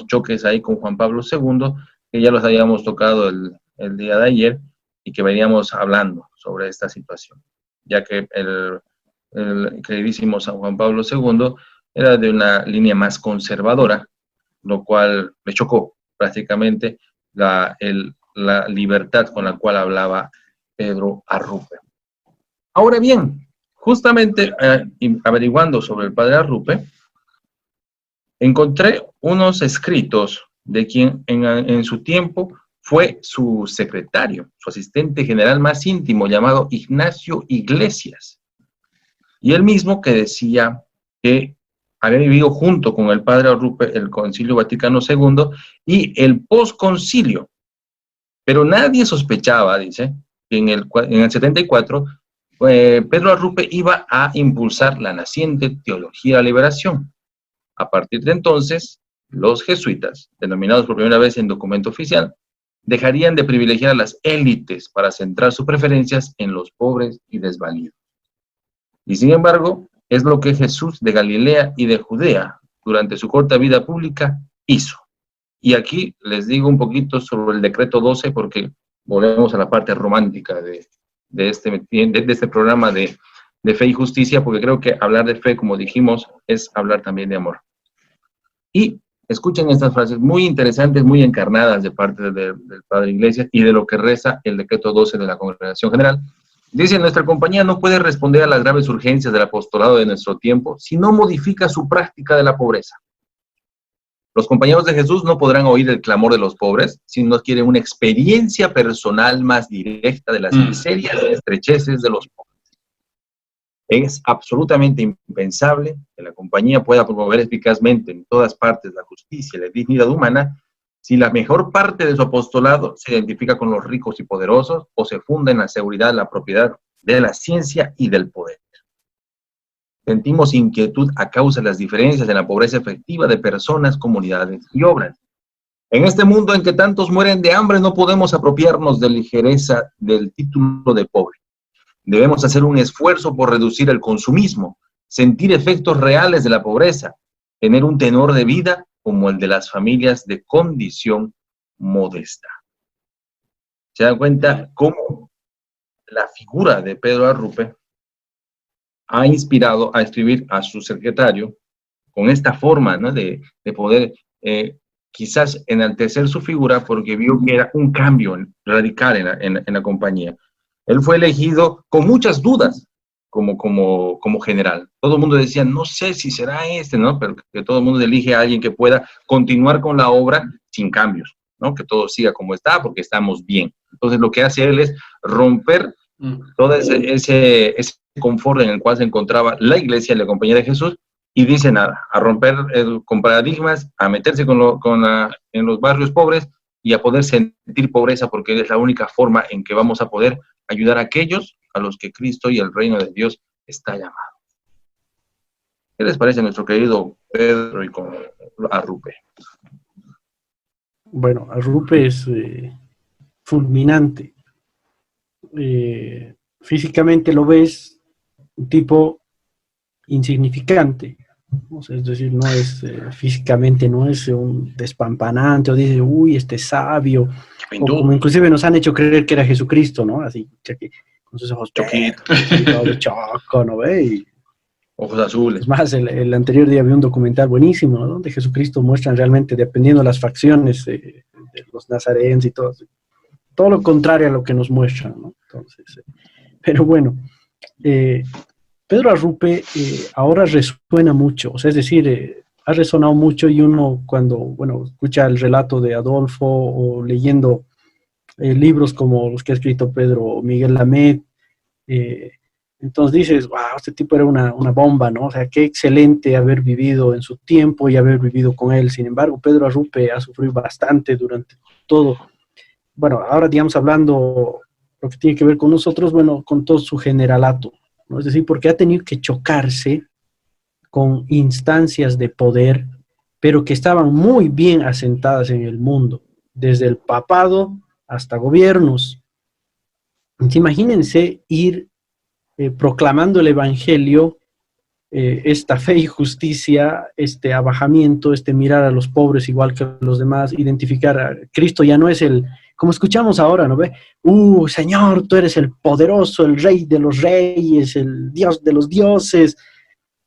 choques ahí con Juan Pablo II, que ya los habíamos tocado el día de ayer, y que veníamos hablando sobre esta situación, ya que el queridísimo San Juan Pablo II era de una línea más conservadora, lo cual le chocó prácticamente la libertad con la cual hablaba Pedro Arrupe. Ahora bien, justamente averiguando sobre el padre Arrupe, encontré unos escritos de quien en su tiempo fue su secretario, su asistente general más íntimo, llamado Ignacio Iglesias. Y él mismo que decía que había vivido junto con el padre Arrupe el Concilio Vaticano II y el posconcilio. Pero nadie sospechaba, dice, que en el 74 Pedro Arrupe iba a impulsar la naciente teología de la liberación. A partir de entonces, los jesuitas, denominados por primera vez en documento oficial, dejarían de privilegiar a las élites para centrar sus preferencias en los pobres y desvalidos. Y sin embargo, es lo que Jesús de Galilea y de Judea, durante su corta vida pública, hizo. Y aquí les digo un poquito sobre el decreto 12, porque volvemos a la parte romántica de este programa de fe y justicia, porque creo que hablar de fe, como dijimos, es hablar también de amor. Y escuchen estas frases muy interesantes, muy encarnadas de parte del Padre Iglesias y de lo que reza el decreto 12 de la Congregación General. Dice, nuestra compañía no puede responder a las graves urgencias del apostolado de nuestro tiempo si no modifica su práctica de la pobreza. Los compañeros de Jesús no podrán oír el clamor de los pobres si no quieren una experiencia personal más directa de las miserias y estrecheces de los pobres. Es absolutamente impensable que la compañía pueda promover eficazmente en todas partes la justicia y la dignidad humana si la mejor parte de su apostolado se identifica con los ricos y poderosos o se funda en la seguridad de la propiedad de la ciencia y del poder. Sentimos inquietud a causa de las diferencias en la pobreza efectiva de personas, comunidades y obras. En este mundo en que tantos mueren de hambre, no podemos apropiarnos de ligereza del título de pobre. Debemos hacer un esfuerzo por reducir el consumismo, sentir efectos reales de la pobreza, tener un tenor de vida como el de las familias de condición modesta. ¿Se dan cuenta cómo la figura de Pedro Arrupe ha inspirado a escribir a su secretario con esta forma, ¿no?, de poder quizás enaltecer su figura porque vio que era un cambio radical en la compañía? Él fue elegido con muchas dudas como general. Todo el mundo decía, no sé si será ¿no? Pero que todo el mundo elige a alguien que pueda continuar con la obra sin cambios, ¿no? Que todo siga como está porque estamos bien. Entonces lo que hace él es romper todo ese confort en el cual se encontraba la iglesia y la compañía de Jesús y dice nada, a romper con paradigmas, a meterse en los barrios pobres y a poder sentir pobreza porque es la única forma en que vamos a poder ayudar a aquellos a los que Cristo y el reino de Dios está llamado. ¿Qué les parece a nuestro querido Pedro y con Arrupe? Bueno, Arrupe es fulminante. Físicamente lo ves un tipo insignificante. O sea, es decir, no es físicamente, no es un despampanante o dice, uy, este sabio, o como inclusive nos han hecho creer que era Jesucristo, ¿no? Así que con sus ojos choco, ¿no ve? Y, ojos azules. es más, el anterior día vi un documental buenísimo, ¿no? Donde Jesucristo muestran realmente, dependiendo de las facciones de los nazarenos y todo lo contrario a lo que nos muestran, ¿no? Entonces, pero bueno, Pedro Arrupe ahora resuena mucho, o sea, es decir, ha resonado mucho y uno cuando, bueno, escucha el relato de Adolfo o leyendo libros como los que ha escrito Pedro Miguel Lamet, entonces dices, wow, este tipo era una bomba, ¿no? O sea, qué excelente haber vivido en su tiempo y haber vivido con él. Sin embargo, Pedro Arrupe ha sufrido bastante durante todo. Bueno, ahora digamos hablando lo que tiene que ver con nosotros, bueno, con todo su generalato, ¿no? Es decir, porque ha tenido que chocarse con instancias de poder, pero que estaban muy bien asentadas en el mundo, desde el papado hasta gobiernos. Entonces, imagínense ir proclamando el evangelio, esta fe y justicia, este abajamiento, este mirar a los pobres igual que a los demás, identificar a Cristo ya no es como escuchamos ahora, ¿no ve? Señor, tú eres el poderoso, el rey de los reyes, el Dios de los dioses.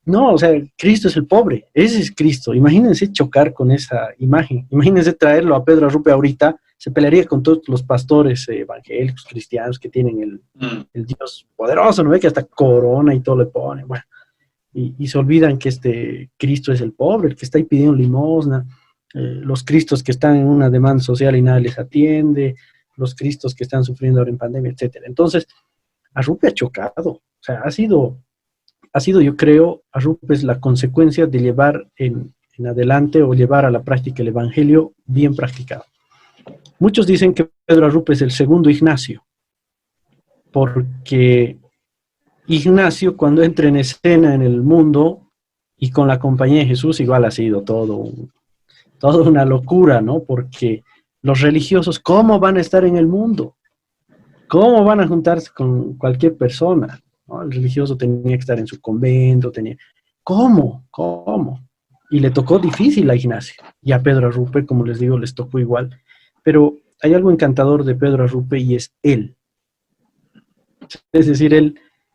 No, o sea, Cristo es el pobre, ese es Cristo. Imagínense chocar con esa imagen, imagínense traerlo a Pedro Arrupe ahorita, se pelearía con todos los pastores evangélicos, cristianos que tienen el Dios poderoso, ¿no ve? Que hasta corona y todo le ponen, bueno, y se olvidan que este Cristo es el pobre, el que está ahí pidiendo limosna, los Cristos que están en una demanda social y nadie les atiende, los Cristos que están sufriendo ahora en pandemia, etcétera. Entonces, Arrupe ha chocado, o sea, ha sido ha sido, yo creo, Arrupes la consecuencia de llevar en adelante o llevar a la práctica el Evangelio bien practicado. Muchos dicen que Pedro Arrupes es el segundo Ignacio, porque Ignacio, cuando entra en escena en el mundo y con la compañía de Jesús, igual ha sido toda una locura, ¿no? Porque los religiosos, ¿cómo van a estar en el mundo? ¿Cómo van a juntarse con cualquier persona? ¿No? El religioso tenía que estar en su convento, ¿Cómo? Y le tocó difícil a Ignacio. Y a Pedro Arrupe, como les digo, les tocó igual. Pero hay algo encantador de Pedro Arrupe y es él. Es decir,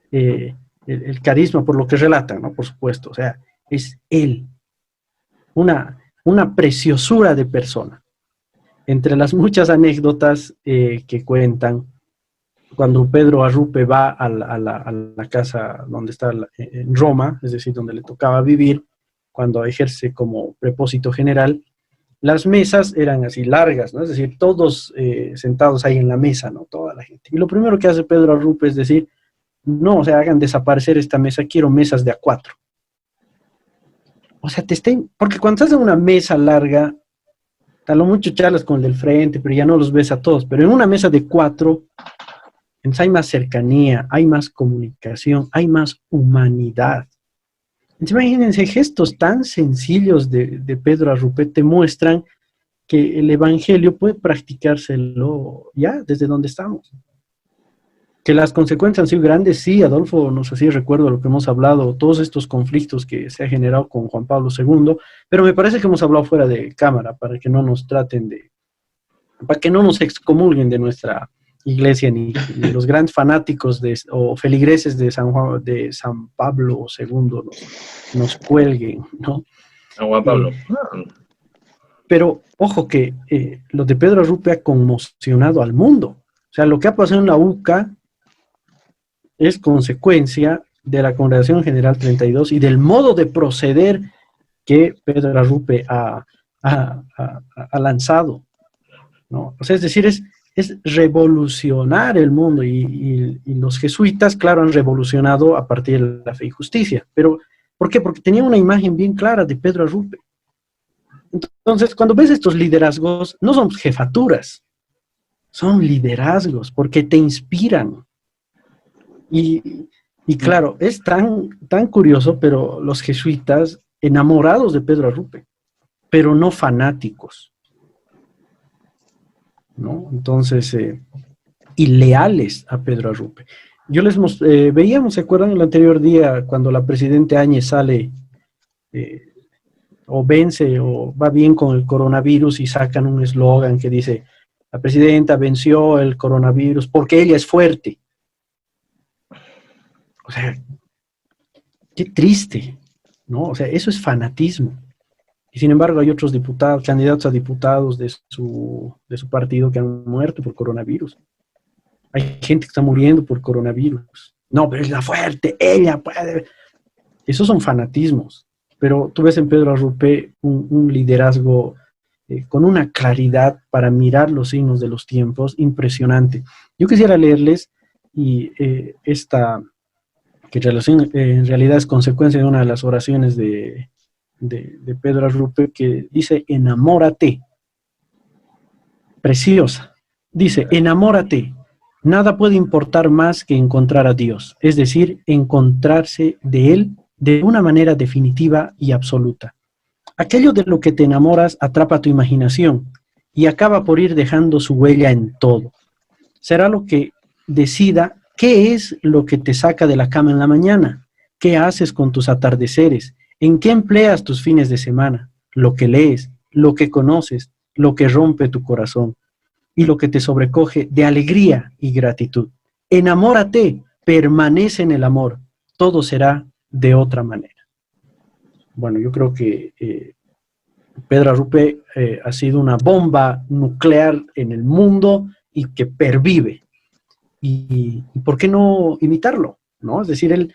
el carisma, por lo que relatan, ¿no? Por supuesto, o sea, es él. Una preciosura de persona. Entre las muchas anécdotas que cuentan, cuando Pedro Arrupe va a la casa donde está en Roma, es decir, donde le tocaba vivir, cuando ejerce como prepósito general, las mesas eran así largas, ¿no? Es decir, todos sentados ahí en la mesa, ¿no? Toda la gente. Y lo primero que hace Pedro Arrupe es decir, no, o sea, hagan desaparecer esta mesa, quiero mesas de a 4. O sea, porque cuando estás en una mesa larga, a lo mucho charlas con el del frente, pero ya no los ves a todos. Pero en una mesa de 4, entonces hay más cercanía, hay más comunicación, hay más humanidad. Entonces, imagínense, gestos tan sencillos de Pedro Arrupe te muestran que el Evangelio puede practicárselo ya desde donde estamos. Que las consecuencias han sido grandes, sí, Adolfo, no sé si recuerdo lo que hemos hablado, todos estos conflictos que se ha generado con Juan Pablo II, pero me parece que hemos hablado fuera de cámara para que no nos para que no nos excomulguen de nuestra iglesia ni los grandes fanáticos o feligreses de San Pablo II nos cuelguen, ¿no? San Juan Pablo. Pero ojo que lo de Pedro Arrupe ha conmocionado al mundo. O sea, lo que ha pasado en la UCA es consecuencia de la Congregación General 32 y del modo de proceder que Pedro Arrupe ha lanzado, ¿no? O sea, es decir, es revolucionar el mundo y los jesuitas, claro, han revolucionado a partir de la fe y justicia. Pero, ¿por qué? Porque tenía una imagen bien clara de Pedro Arrupe. Entonces, cuando ves estos liderazgos, no son jefaturas, son liderazgos, porque te inspiran. Y claro, es tan curioso, pero los jesuitas enamorados de Pedro Arrupe, pero no fanáticos, ¿no? Entonces, y leales a Pedro Arrupe. Yo veíamos, ¿se acuerdan el anterior día cuando la presidenta Áñez sale o vence o va bien con el coronavirus y sacan un eslogan que dice, la presidenta venció el coronavirus porque ella es fuerte? O sea, qué triste, ¿no? O sea, eso es fanatismo. Y sin embargo hay otros diputados, candidatos a diputados de su partido que han muerto por coronavirus. Hay gente que está muriendo por coronavirus. No, pero es la fuerte, ella puede. Esos son fanatismos. Pero tú ves en Pedro Arrupe un liderazgo con una claridad para mirar los signos de los tiempos impresionante. Yo quisiera leerles esta que en realidad es consecuencia de una de las oraciones de Pedro Arrupe, que dice, enamórate. Preciosa. Dice, enamórate. Nada puede importar más que encontrar a Dios, es decir, encontrarse de Él de una manera definitiva y absoluta. Aquello de lo que te enamoras atrapa tu imaginación y acaba por ir dejando su huella en todo. Será lo que decida qué es lo que te saca de la cama en la mañana, qué haces con tus atardeceres, en qué empleas tus fines de semana, lo que lees, lo que conoces, lo que rompe tu corazón y lo que te sobrecoge de alegría y gratitud. Enamórate, permanece en el amor, todo será de otra manera. Bueno, yo creo que Pedro Arrupe ha sido una bomba nuclear en el mundo y que pervive. Y ¿por qué no imitarlo? ¿No? Es decir, él,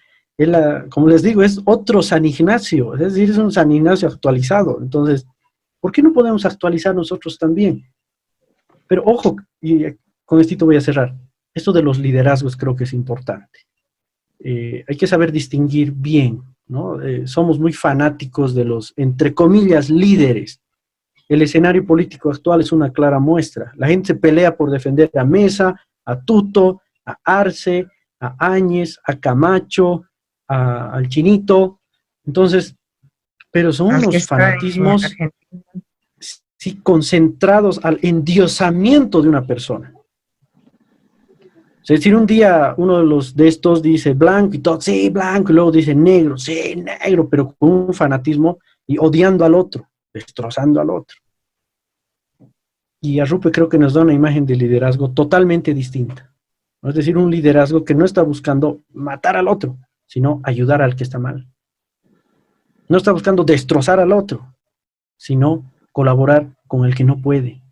como les digo, es otro San Ignacio, es decir, es un San Ignacio actualizado. Entonces, ¿por qué no podemos actualizar nosotros también? Pero ojo, y con esto voy a cerrar, esto de los liderazgos creo que es importante. hay que saber distinguir bien, ¿no? Somos muy fanáticos de los, entre comillas, líderes. El escenario político actual es una clara muestra. La gente se pelea por defender a Mesa, a Tuto, a Arce, a Áñez, a Camacho, al Chinito. Entonces, pero son unos fanatismos sí, concentrados al endiosamiento de una persona. Es decir, un día uno de estos dice blanco y todo, sí, blanco, y luego dice negro, sí, negro, pero con un fanatismo y odiando al otro, destrozando al otro. Y Arrupe creo que nos da una imagen de liderazgo totalmente distinta. Es decir, un liderazgo que no está buscando matar al otro, sino ayudar al que está mal. No está buscando destrozar al otro, sino colaborar con el que no puede.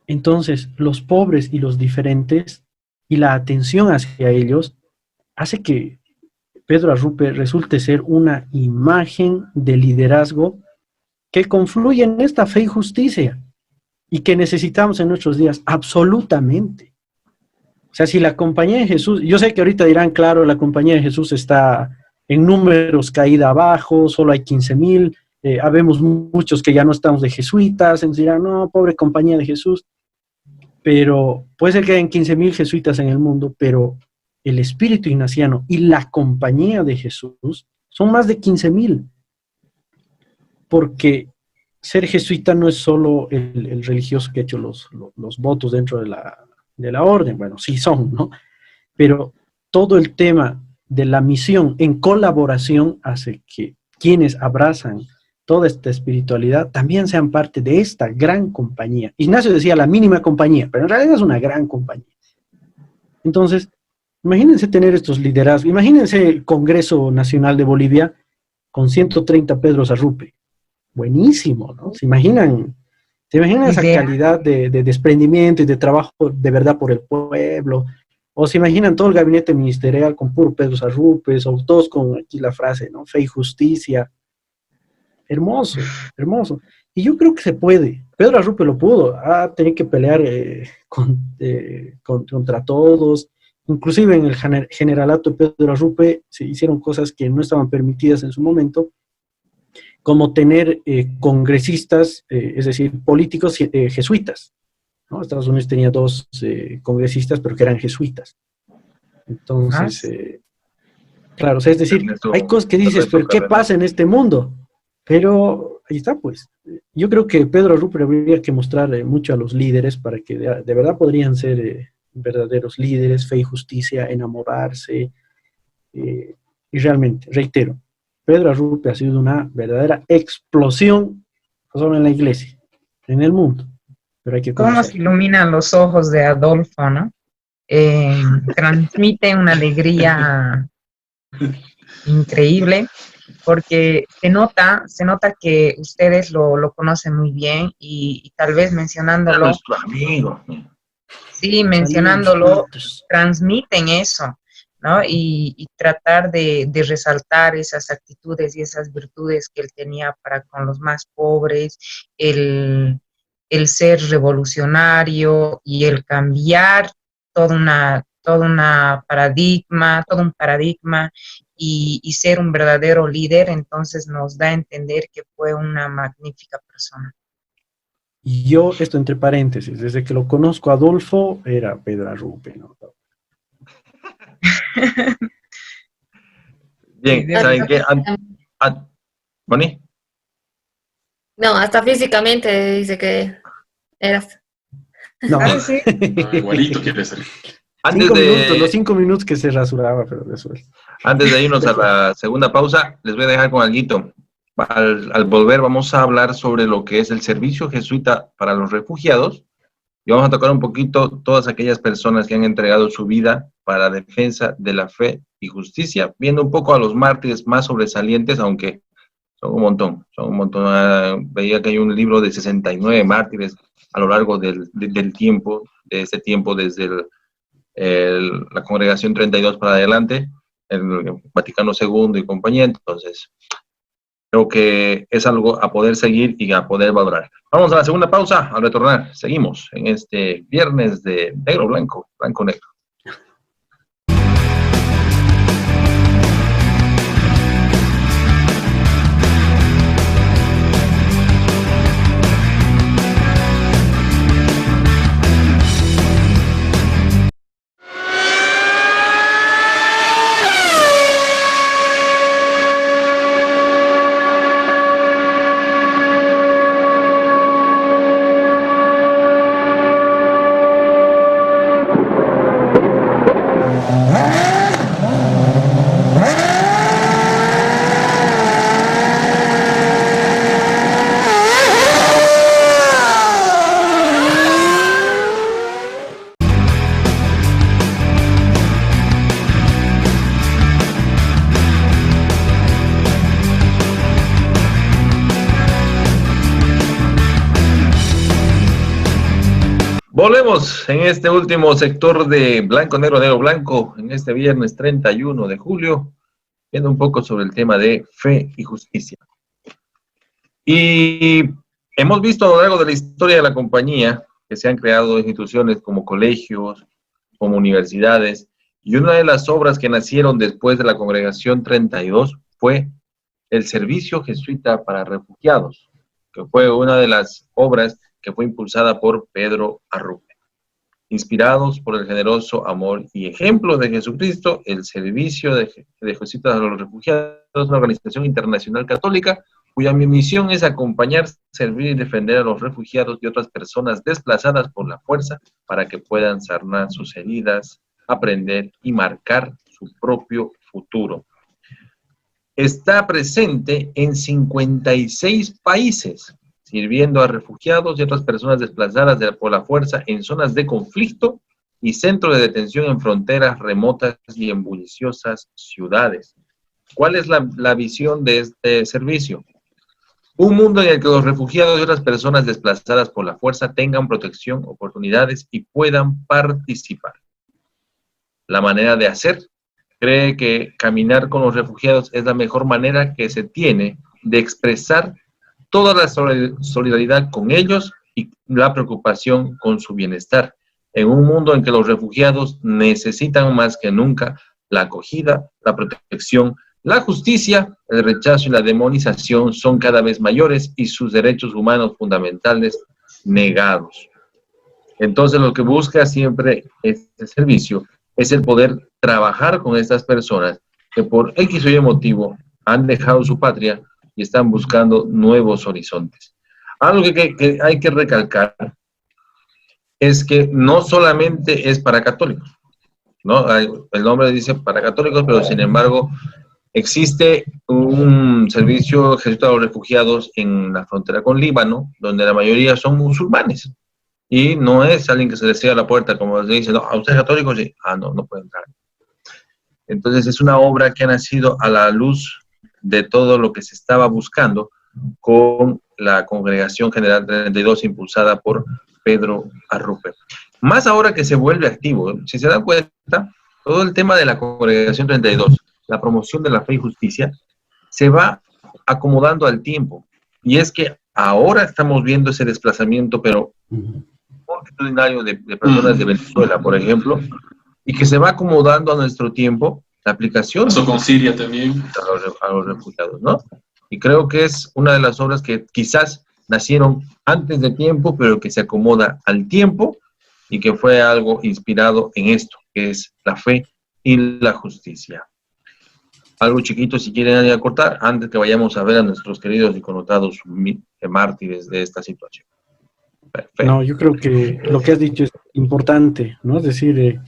Entonces, los pobres y los diferentes y la atención hacia ellos hace que Pedro Arrupe resulte ser una imagen de liderazgo que confluye en esta fe y justicia y que necesitamos en nuestros días absolutamente. O sea, si la Compañía de Jesús, yo sé que ahorita dirán, claro, la Compañía de Jesús está en números caída abajo, solo hay 15,000, habemos muchos que ya no estamos de jesuitas, entonces dirán, no, pobre Compañía de Jesús, pero puede ser que hayan 15,000 jesuitas en el mundo, pero el espíritu ignaciano y la Compañía de Jesús son más de 15,000, porque ser jesuita no es solo el religioso que ha hecho los votos dentro de la orden, bueno, sí son, ¿no? Pero todo el tema de la misión en colaboración hace que quienes abrazan toda esta espiritualidad también sean parte de esta gran compañía. Ignacio decía la mínima compañía, pero en realidad es una gran compañía. Entonces, imagínense tener estos liderazgos, imagínense el Congreso Nacional de Bolivia con 130 Pedros Arrupe. Buenísimo, ¿no? ¿Se imaginan esa calidad de desprendimiento y de trabajo de verdad por el pueblo? O se imaginan todo el gabinete ministerial con puro Pedros Arrupe, o todos con aquí la frase, ¿no? Fe y justicia. Hermoso, hermoso. Y yo creo que se puede. Pedro Arrupe lo pudo. Tenía que pelear contra todos. Inclusive en el generalato de Pedro Arrupe se hicieron cosas que no estaban permitidas en su momento, como tener congresistas, es decir, políticos jesuitas, ¿no? Estados Unidos tenía 2 congresistas, pero que eran jesuitas. Entonces, claro, o sea, es decir, hay cosas que dices, pero ¿qué pasa en este mundo? Pero ahí está, pues. Yo creo que Pedro Arrupe habría que mostrar mucho a los líderes para que de verdad podrían ser verdaderos líderes, fe y justicia, enamorarse. Y realmente, reitero, Pedro Arrupe ha sido una verdadera explosión, no solo en la iglesia, en el mundo. Pero hay que conocer. ¿Cómo se iluminan los ojos de Adolfo, no? Transmite una alegría increíble, porque se nota que ustedes lo conocen muy bien y tal vez mencionándolo. Nuestro amigo. Sí, mencionándolo, transmiten eso, ¿no? Y tratar de resaltar esas actitudes y esas virtudes que él tenía para con los más pobres, el ser revolucionario y el cambiar todo un paradigma y ser un verdadero líder. Entonces nos da a entender que fue una magnífica persona. Y yo, esto entre paréntesis, desde que lo conozco a Adolfo, era Pedro Arrupe, ¿no? Bien, ¿saben qué? ¿Bonnie? No, hasta físicamente dice que eras. No. Sí. Igualito quiere ser. Los 5 minutos que se rasuraba, pero eso es. Antes de irnos a la segunda pausa, les voy a dejar con alguito. Al volver vamos a hablar sobre lo que es el servicio jesuita para los refugiados y vamos a tocar un poquito todas aquellas personas que han entregado su vida para la defensa de la fe y justicia, viendo un poco a los mártires más sobresalientes, aunque son un montón. Veía que hay un libro de 69 mártires a lo largo del tiempo, de ese tiempo desde la Congregación 32 para adelante, el Vaticano II y compañía. Entonces, creo que es algo a poder seguir y a poder valorar. Vamos a la segunda pausa. Al retornar, seguimos en este viernes de negro, blanco, blanco, negro. Volvemos en este último sector de Blanco, Negro, Negro, Blanco, en este viernes 31 de julio, viendo un poco sobre el tema de fe y justicia. Y hemos visto a lo largo de la historia de la compañía que se han creado instituciones como colegios, como universidades, y una de las obras que nacieron después de la Congregación 32 fue el Servicio Jesuita para Refugiados, que fue una de las obras que fue impulsada por Pedro Arrupe. Inspirados por el generoso amor y ejemplo de Jesucristo, el Servicio de Jesuitas a los Refugiados es una organización internacional católica cuya misión es acompañar, servir y defender a los refugiados y otras personas desplazadas por la fuerza para que puedan sanar sus heridas, aprender y marcar su propio futuro. Está presente en 56 países, sirviendo a refugiados y otras personas desplazadas por la fuerza en zonas de conflicto y centros de detención en fronteras remotas y en bulliciosas ciudades. ¿Cuál es la visión de este servicio? Un mundo en el que los refugiados y otras personas desplazadas por la fuerza tengan protección, oportunidades y puedan participar. La manera de hacer, cree que caminar con los refugiados es la mejor manera que se tiene de expresar toda la solidaridad con ellos y la preocupación con su bienestar. En un mundo en que los refugiados necesitan más que nunca la acogida, la protección, la justicia, el rechazo y la demonización son cada vez mayores y sus derechos humanos fundamentales negados. Entonces lo que busca siempre este servicio es el poder trabajar con estas personas que por X o Y motivo han dejado su patria y están buscando nuevos horizontes. Algo que hay que recalcar es que no solamente es para católicos, ¿no? El nombre dice para católicos, pero sin embargo existe un servicio jesuita a los refugiados en la frontera con Líbano, donde la mayoría son musulmanes. Y no es alguien que se le cierra la puerta, como se dice, no, ¿a usted es católico? Sí. Ah, no, no puede entrar. Entonces es una obra que ha nacido a la luz de todo lo que se estaba buscando con la Congregación General 32 impulsada por Pedro Arrupe. Más ahora que se vuelve activo, si se dan cuenta, todo el tema de la Congregación 32, la promoción de la fe y justicia, se va acomodando al tiempo. Y es que ahora estamos viendo ese desplazamiento, pero multitudinario de personas de Venezuela, por ejemplo, y que se va acomodando a nuestro tiempo la aplicación. Eso con Siria también. A los refugiados, ¿no? Y creo que es una de las obras que quizás nacieron antes de tiempo, pero que se acomoda al tiempo y que fue algo inspirado en esto, que es la fe y la justicia. Algo chiquito, si quieren acortar, antes que vayamos a ver a nuestros queridos y connotados mártires de esta situación. Perfecto. No, yo creo que lo que has dicho es importante, ¿no? Es decir,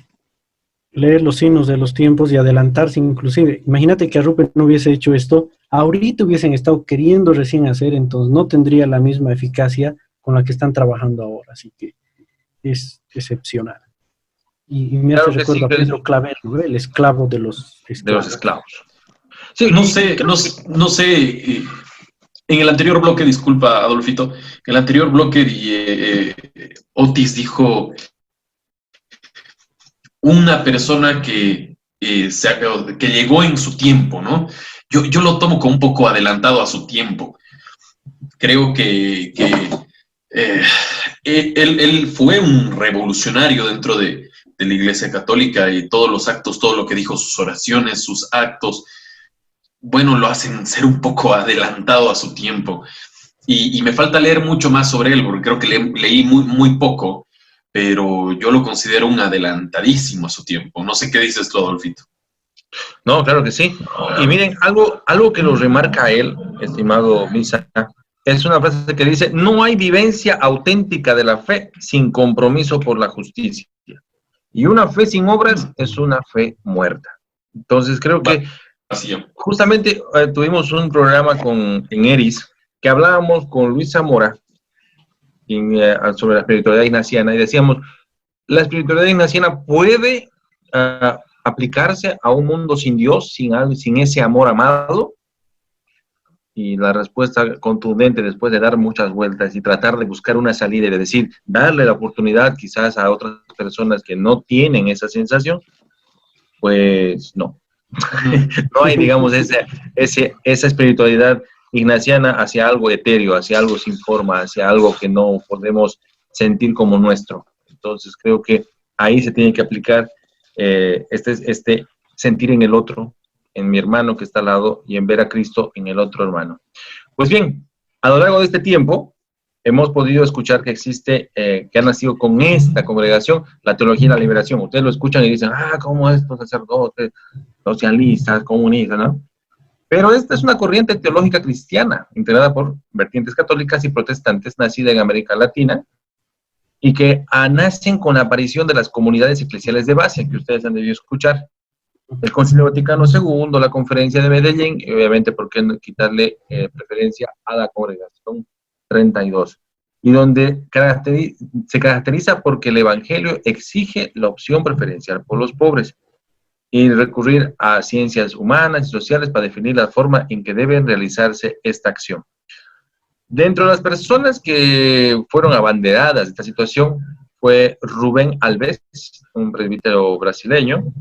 leer los signos de los tiempos y adelantarse inclusive. Imagínate que Arrupe no hubiese hecho esto, ahorita hubiesen estado queriendo recién hacer, entonces no tendría la misma eficacia con la que están trabajando ahora, así que es excepcional. Y me hace recuerdo a Pedro Claver, ¿no? El esclavo de los esclavos. De los esclavos. Sí, no sé, en el anterior bloque, disculpa Adolfito, en el anterior bloque Otis dijo una persona que llegó en su tiempo, ¿no? Yo lo tomo como un poco adelantado a su tiempo. Creo que él fue un revolucionario dentro de la Iglesia Católica y todos los actos, todo lo que dijo, sus oraciones, sus actos, bueno, lo hacen ser un poco adelantado a su tiempo. Y me falta leer mucho más sobre él, porque creo que leí muy poco, pero yo lo considero un adelantadísimo a su tiempo. No sé qué dices tú, Adolfito. No, claro que sí. Y miren, algo que lo remarca a él, estimado Misa, es una frase que dice: no hay vivencia auténtica de la fe sin compromiso por la justicia. Y una fe sin obras es una fe muerta. Entonces creo que justamente tuvimos un programa en ERIS que hablábamos con Luis Zamora sobre la espiritualidad ignaciana y decíamos, la espiritualidad ignaciana puede aplicarse a un mundo sin Dios, sin ese amor amado. y la respuesta contundente después de dar muchas vueltas y tratar de buscar una salida y de decir, darle la oportunidad quizás a otras personas que no tienen esa sensación, pues no. No hay, digamos, esa espiritualidad ignaciana hacia algo etéreo, hacia algo sin forma, hacia algo que no podemos sentir como nuestro. Entonces creo que ahí se tiene que aplicar este sentir en el otro, en mi hermano que está al lado, y en ver a Cristo en el otro hermano. Pues bien, a lo largo de este tiempo hemos podido escuchar que existe, que ha nacido con esta congregación, la teología de la liberación. Ustedes lo escuchan y dicen, ¿cómo estos sacerdotes, socialistas, comunistas, ¿no? Pero esta es una corriente teológica cristiana, integrada por vertientes católicas y protestantes, nacida en América Latina, y que nacen con la aparición de las comunidades eclesiales de base, que ustedes han debido escuchar. El Concilio Vaticano II, la Conferencia de Medellín, y obviamente, ¿por qué no quitarle preferencia a la Congregación 32? Y donde se caracteriza porque el Evangelio exige la opción preferencial por los pobres y recurrir a ciencias humanas y sociales para definir la forma en que debe realizarse esta acción. Dentro de las personas que fueron abanderadas de esta situación fue Rubén Alves, un presbítero brasileño,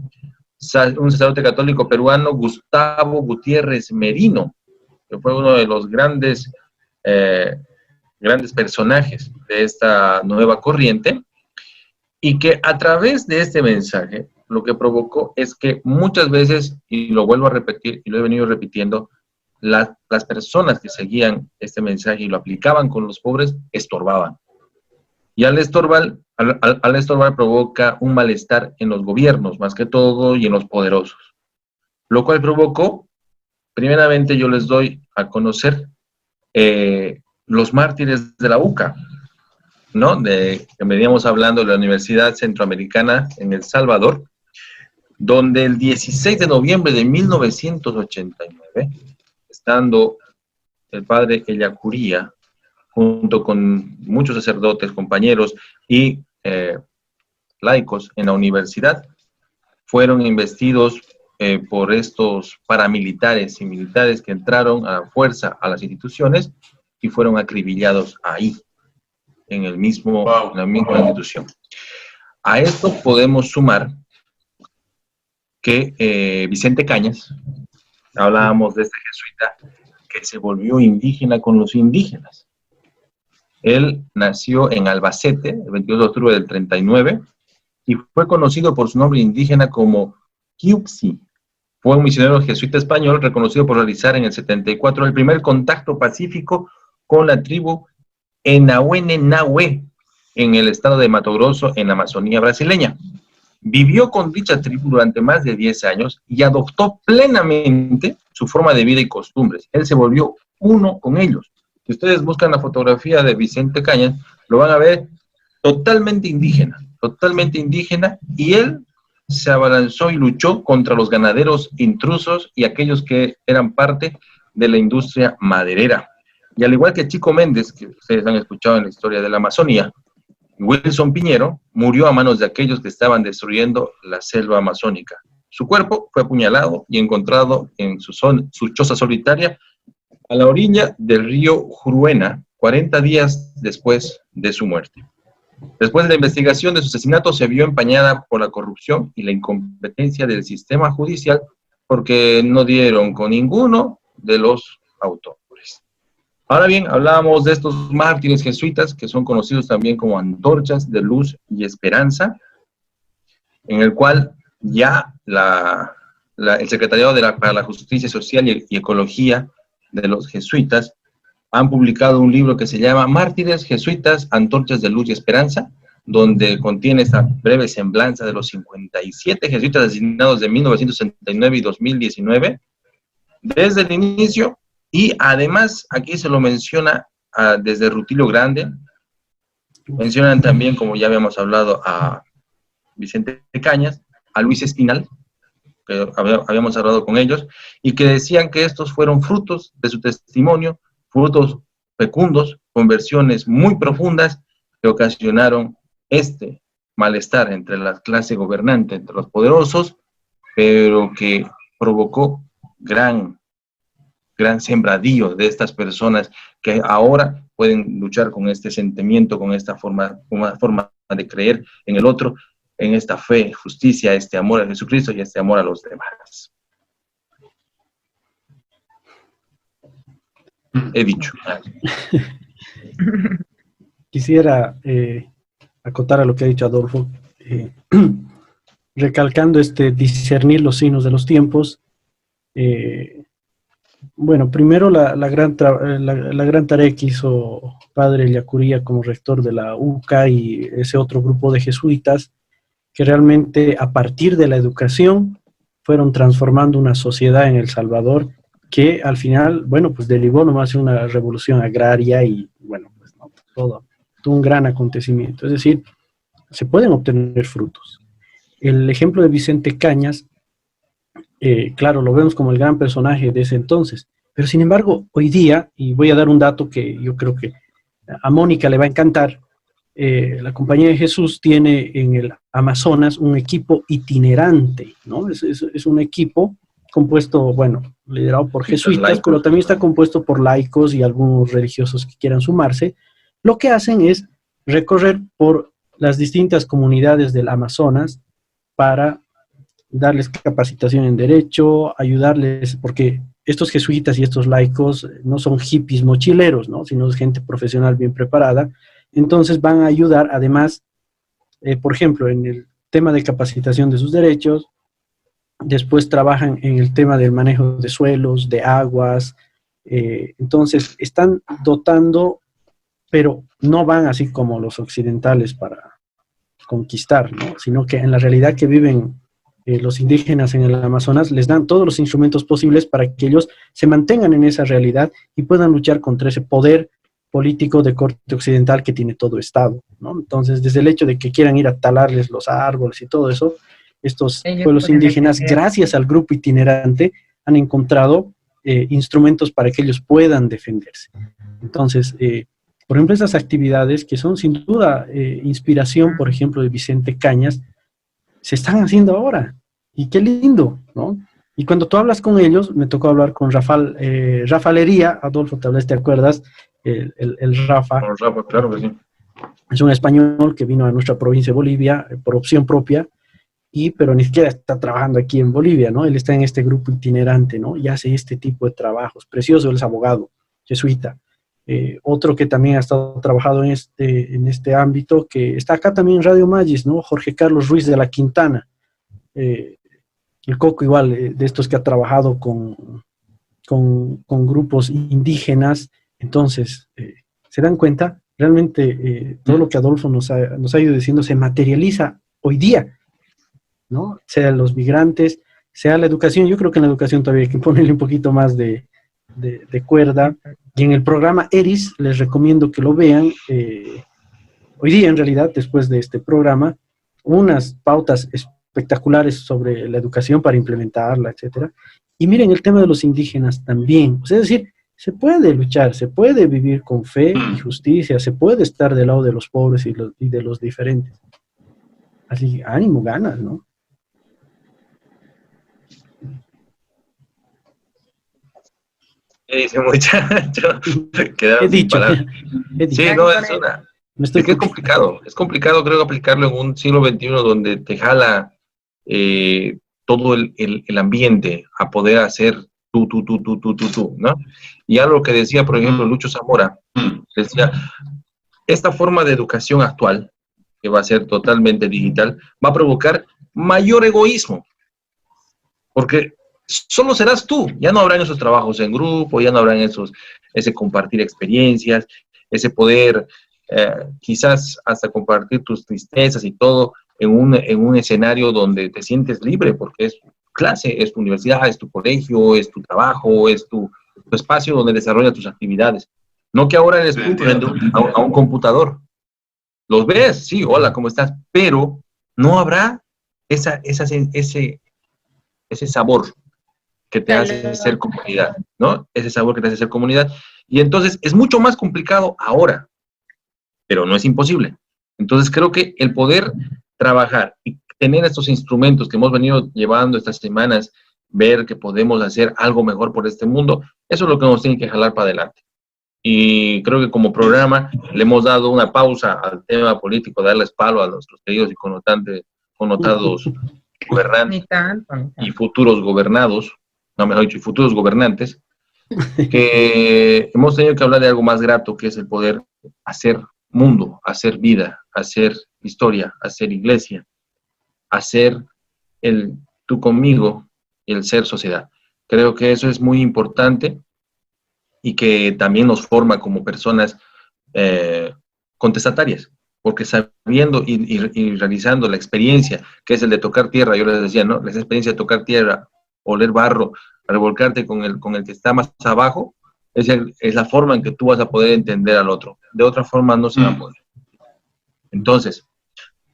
un sacerdote católico peruano, Gustavo Gutiérrez Merino, que fue uno de los grandes personajes de esta nueva corriente, y que a través de este mensaje lo que provocó es que muchas veces, y lo vuelvo a repetir, y lo he venido repitiendo, las personas que seguían este mensaje y lo aplicaban con los pobres, estorbaban. Y al estorbar provoca un malestar en los gobiernos, más que todo, y en los poderosos. Lo cual provocó, primeramente yo les doy a conocer los mártires de la UCA, ¿no? Que veníamos hablando de la Universidad Centroamericana en El Salvador, donde el 16 de noviembre de 1989, estando el padre Ellacuría, junto con muchos sacerdotes, compañeros y laicos en la universidad, fueron investidos por estos paramilitares y militares que entraron a fuerza a las instituciones y fueron acribillados ahí, en la misma institución. A esto podemos sumar que Vicente Cañas, hablábamos de este jesuita que se volvió indígena con los indígenas. Él nació en Albacete, el 22 de octubre del 39, y fue conocido por su nombre indígena como Quiupsi. Fue un misionero jesuita español reconocido por realizar en el 74 el primer contacto pacífico con la tribu Enahuene Nahue en el estado de Mato Grosso, en la Amazonía brasileña. Vivió con dicha tribu durante más de 10 años y adoptó plenamente su forma de vida y costumbres. Él se volvió uno con ellos. Si ustedes buscan la fotografía de Vicente Cañas, lo van a ver totalmente indígena, y él se abalanzó y luchó contra los ganaderos intrusos y aquellos que eran parte de la industria maderera. Y al igual que Chico Méndez, que ustedes han escuchado en la historia de la Amazonía, Wilson Piñero murió a manos de aquellos que estaban destruyendo la selva amazónica. Su cuerpo fue apuñalado y encontrado en su choza solitaria a la orilla del río Juruena, 40 días después de su muerte. Después de la investigación de su asesinato, se vio empañada por la corrupción y la incompetencia del sistema judicial, porque no dieron con ninguno de los autores. Ahora bien, hablábamos de estos mártires jesuitas, que son conocidos también como antorchas de luz y esperanza, en el cual ya el Secretariado para la Justicia Social y Ecología de los jesuitas han publicado un libro que se llama Mártires Jesuitas, Antorchas de Luz y Esperanza, donde contiene esta breve semblanza de los 57 jesuitas asesinados de 1969 y 2019, desde el inicio. Y además, aquí se lo menciona desde Rutilio Grande, mencionan también, como ya habíamos hablado, a Vicente Cañas, a Luis Espinal, que habíamos hablado con ellos, y que decían que estos fueron frutos de su testimonio, frutos fecundos, conversiones muy profundas que ocasionaron este malestar entre la clase gobernante, entre los poderosos, pero que provocó gran gran sembradío de estas personas que ahora pueden luchar con este sentimiento, con esta forma de creer en el otro, en esta fe, justicia, este amor a Jesucristo y este amor a los demás. He dicho. Quisiera acotar a lo que ha dicho Adolfo, recalcando discernir los signos de los tiempos. Bueno, primero la gran tarea que hizo Padre Yacuría como rector de la UCA y ese otro grupo de jesuitas, que realmente a partir de la educación fueron transformando una sociedad en El Salvador que al final, bueno, pues derivó nomás en una revolución agraria y, bueno, pues no, todo un gran acontecimiento. Es decir, se pueden obtener frutos. El ejemplo de Vicente Cañas, claro, lo vemos como el gran personaje de ese entonces, pero sin embargo, hoy día, y voy a dar un dato que yo creo que a Mónica le va a encantar, la Compañía de Jesús tiene en el Amazonas un equipo itinerante, ¿no? Es un equipo compuesto, bueno, liderado por jesuitas, pero también está compuesto por laicos y algunos religiosos que quieran sumarse. Lo que hacen es recorrer por las distintas comunidades del Amazonas para darles capacitación en derecho, ayudarles, porque estos jesuitas y estos laicos no son hippies mochileros, ¿no? Sino es gente profesional bien preparada. Entonces van a ayudar, además, por ejemplo, en el tema de capacitación de sus derechos. Después trabajan en el tema del manejo de suelos, de aguas. Entonces están dotando, pero no van así como los occidentales para conquistar, ¿no? Sino que en la realidad que viven los indígenas en el Amazonas, les dan todos los instrumentos posibles para que ellos se mantengan en esa realidad y puedan luchar contra ese poder político de corte occidental que tiene todo Estado, ¿no? Entonces, desde el hecho de que quieran ir a talarles los árboles y todo eso, estos pueblos indígenas, gracias al grupo itinerante, han encontrado instrumentos para que ellos puedan defenderse. Entonces, por ejemplo, esas actividades que son sin duda inspiración, por ejemplo, de Vicente Cañas, se están haciendo ahora. Y qué lindo, ¿no? Y cuando tú hablas con ellos, me tocó hablar con Rafa Lería, Adolfo, tal vez te acuerdas, el Rafa. Rafa, claro que sí. Es un español que vino a nuestra provincia de Bolivia por opción propia, pero ni siquiera está trabajando aquí en Bolivia, ¿no? Él está en este grupo itinerante, ¿no? Y hace este tipo de trabajos. Precioso, él es abogado, jesuita. Otro que también ha estado trabajando en este ámbito, que está acá también en Radio Magis, ¿no? Jorge Carlos Ruiz de la Quintana. El Coco igual, de estos que ha trabajado con grupos indígenas. Entonces, ¿se dan cuenta? Realmente todo lo que Adolfo nos ha ido diciendo se materializa hoy día, ¿no? Sea los migrantes, sea la educación. Yo creo que en la educación todavía hay que ponerle un poquito más de cuerda. Y en el programa ERIS, les recomiendo que lo vean, hoy día en realidad, después de este programa, unas pautas espectaculares sobre la educación para implementarla, etcétera. Y miren el tema de los indígenas también. O sea, es decir, se puede luchar, se puede vivir con fe y justicia, se puede estar del lado de los pobres y de los diferentes. Así, ánimo, ganas, ¿no? Dice muchacho, He dicho. Sí, no, es que es complicado creo aplicarlo en un siglo XXI donde te jala todo el ambiente a poder hacer tú, ¿no? Y algo que decía, por ejemplo, Lucho Zamora, decía, esta forma de educación actual, que va a ser totalmente digital, va a provocar mayor egoísmo, porque solo serás tú, ya no habrán esos trabajos en grupo, ya no habrán ese compartir experiencias, ese poder quizás hasta compartir tus tristezas y todo en un escenario donde te sientes libre, porque es clase, es tu universidad, es tu colegio, es tu trabajo, es tu espacio donde desarrollas tus actividades. No que ahora eres tú frente a un computador. Los ves, sí, hola, ¿cómo estás? Pero no habrá ese sabor que te hace ser comunidad, ¿no? Ese sabor que te hace ser comunidad. Y entonces es mucho más complicado ahora, pero no es imposible. Entonces creo que el poder trabajar y tener estos instrumentos que hemos venido llevando estas semanas ver que podemos hacer algo mejor por este mundo, eso es lo que nos tiene que jalar para adelante. Y creo que como programa le hemos dado una pausa al tema político, darle espalda a nuestros queridos y connotados gobernantes y futuros gobernados, no, mejor dicho, y futuros gobernantes, que hemos tenido que hablar de algo más grato, que es el poder hacer mundo, hacer vida, hacer historia, hacer iglesia, hacer el tú conmigo y el ser sociedad. Creo que eso es muy importante y que también nos forma como personas contestatarias, porque sabiendo y realizando la experiencia, que es el de tocar tierra, yo les decía, ¿no? La experiencia de tocar tierra, oler barro, revolcarte con el que está más abajo, es la forma en que tú vas a poder entender al otro. De otra forma no se va a poder. Entonces,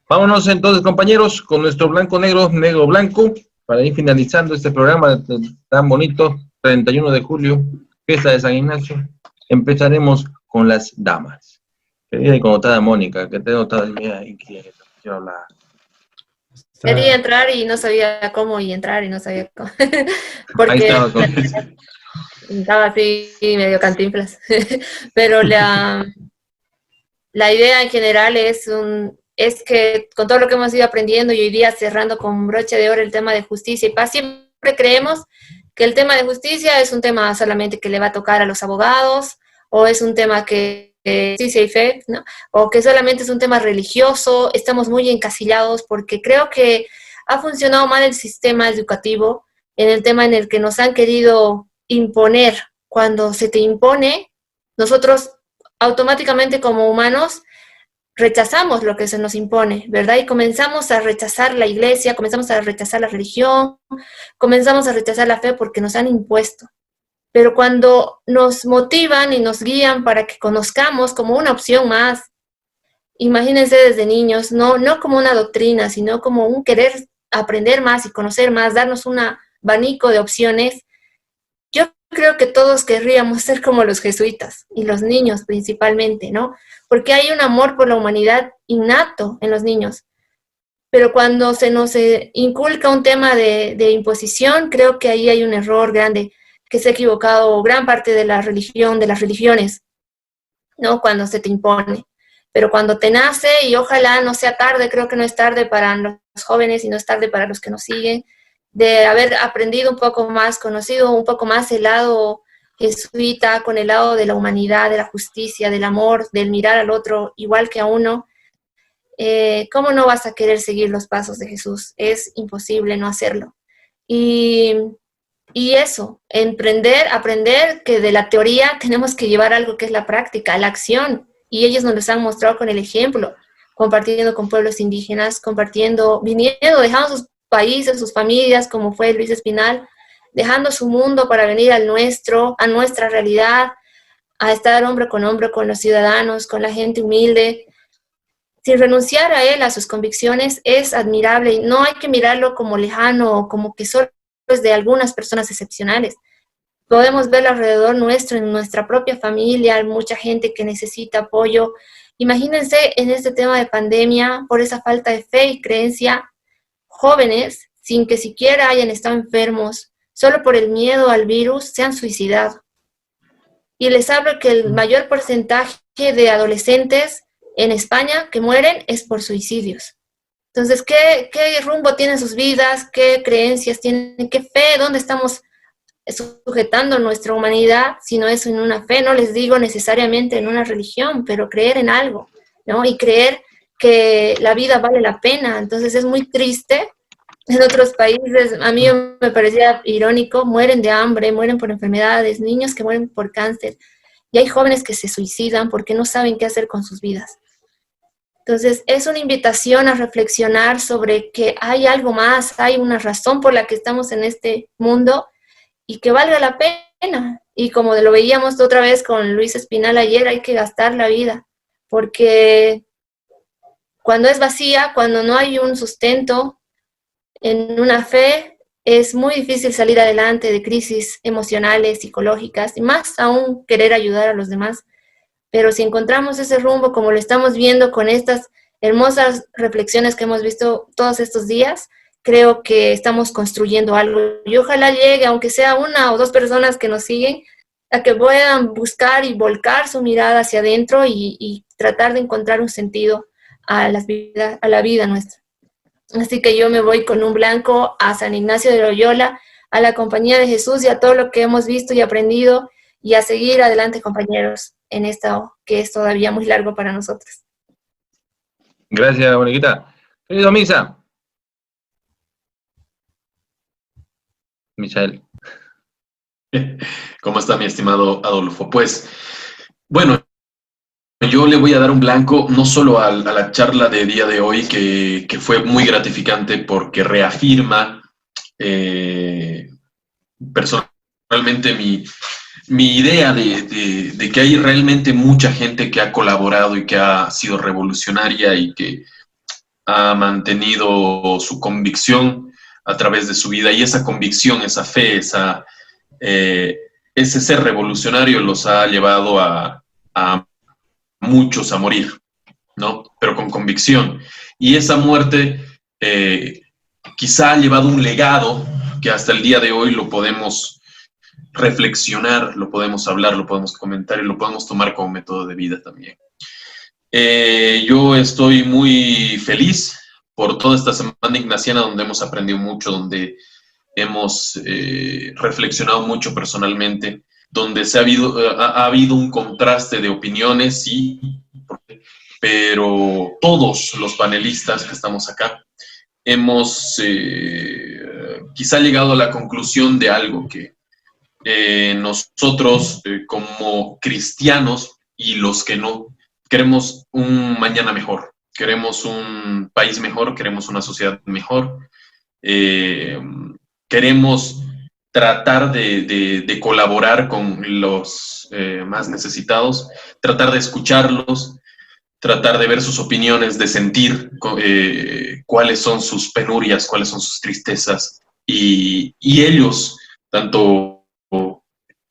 vámonos entonces, compañeros, con nuestro blanco-negro, negro-blanco, para ir finalizando este programa tan bonito, 31 de julio, fiesta de San Ignacio. Empezaremos con las damas. Querida y connotada Mónica, que te he notado el día y quiero hablar. Quería entrar y no sabía cómo, y entrar y no sabía cómo. Porque Ahí estaba estaba así medio cantinflas. Pero la idea en general es que con todo lo que hemos ido aprendiendo y hoy día cerrando con broche de oro el tema de justicia y paz, siempre creemos que el tema de justicia es un tema solamente que le va a tocar a los abogados, o es un tema que justicia y fe, ¿no? O que solamente es un tema religioso. Estamos muy encasillados porque creo que ha funcionado mal el sistema educativo en el tema en el que nos han querido imponer. Cuando se te impone, nosotros automáticamente como humanos rechazamos lo que se nos impone, ¿verdad? Y comenzamos a rechazar la iglesia, comenzamos a rechazar la religión, comenzamos a rechazar la fe porque nos han impuesto. Pero cuando nos motivan y nos guían para que conozcamos como una opción más, imagínense desde niños, no como una doctrina, sino como un querer aprender más y conocer más, darnos un abanico de opciones. Yo creo que todos querríamos ser como los jesuitas, y los niños principalmente, ¿no? Porque hay un amor por la humanidad innato en los niños. Pero cuando se nos inculca un tema de imposición, creo que ahí hay un error grande, que se ha equivocado gran parte de la religión, de las religiones, ¿no? Cuando se te impone. Pero cuando te nace, y ojalá no sea tarde, creo que no es tarde para los jóvenes y no es tarde para los que nos siguen, de haber aprendido un poco más, conocido un poco más el lado jesuita, con el lado de la humanidad, de la justicia, del amor, del mirar al otro igual que a uno. ¿Cómo no vas a querer seguir los pasos de Jesús? Es imposible no hacerlo. Y eso, aprender que de la teoría tenemos que llevar algo que es la práctica, la acción. Y ellos nos lo han mostrado con el ejemplo, compartiendo con pueblos indígenas, viniendo, dejando sus países, sus familias, como fue Luis Espinal, dejando su mundo para venir al nuestro, a nuestra realidad, a estar hombre con los ciudadanos, con la gente humilde, sin renunciar a él, a sus convicciones. Es admirable y no hay que mirarlo como lejano o como que solo es de algunas personas excepcionales. Podemos verlo alrededor nuestro, en nuestra propia familia, hay mucha gente que necesita apoyo. Imagínense en este tema de pandemia, por esa falta de fe y creencia, jóvenes, sin que siquiera hayan estado enfermos, solo por el miedo al virus, se han suicidado. Y les hablo que el mayor porcentaje de adolescentes en España que mueren es por suicidios. Entonces, ¿qué rumbo tienen sus vidas? ¿Qué creencias tienen? ¿Qué fe? ¿Dónde estamos sujetando nuestra humanidad? Si no es en una fe, no les digo necesariamente en una religión, pero creer en algo, ¿no? Y creer que la vida vale la pena. Entonces, es muy triste. En otros países, a mí me parecía irónico, mueren de hambre, mueren por enfermedades, niños que mueren por cáncer. Y hay jóvenes que se suicidan porque no saben qué hacer con sus vidas. Entonces, es una invitación a reflexionar sobre que hay algo más, hay una razón por la que estamos en este mundo y que valga la pena. Y como lo veíamos otra vez con Luis Espinal ayer, hay que gastar la vida, porque cuando es vacía, cuando no hay un sustento en una fe, es muy difícil salir adelante de crisis emocionales, psicológicas, y más aún querer ayudar a los demás. Pero si encontramos ese rumbo, como lo estamos viendo con estas hermosas reflexiones que hemos visto todos estos días, creo que estamos construyendo algo. Y ojalá llegue, aunque sea una o dos personas que nos siguen, a que puedan buscar y volcar su mirada hacia adentro y tratar de encontrar un sentido a la vida nuestra. Así que yo me voy con un blanco a San Ignacio de Loyola, a la compañía de Jesús y a todo lo que hemos visto y aprendido, y a seguir adelante, compañeros, en esto que es todavía muy largo para nosotros. Gracias, Moniquita. Querido Misa. Michael. ¿Cómo está mi estimado Adolfo? Pues, bueno, yo le voy a dar un blanco no solo a la charla de día de hoy, que fue muy gratificante porque reafirma personalmente mi idea de que hay realmente mucha gente que ha colaborado y que ha sido revolucionaria y que ha mantenido su convicción a través de su vida, y esa convicción, esa fe, ese ser revolucionario los ha llevado a muchos a morir, ¿no? Pero con convicción. Y esa muerte quizá ha llevado un legado que hasta el día de hoy lo podemos reflexionar, lo podemos hablar, lo podemos comentar y lo podemos tomar como método de vida también. Yo estoy muy feliz por toda esta semana ignaciana, donde hemos aprendido mucho, donde hemos reflexionado mucho personalmente, donde ha habido un contraste de opiniones, sí, pero todos los panelistas que estamos acá hemos quizá llegado a la conclusión de algo que nosotros como cristianos y los que no, queremos un mañana mejor, queremos un país mejor, queremos una sociedad mejor, queremos tratar de colaborar con los más necesitados, tratar de escucharlos, tratar de ver sus opiniones, de sentir cuáles son sus penurias, cuáles son sus tristezas, y ellos, tanto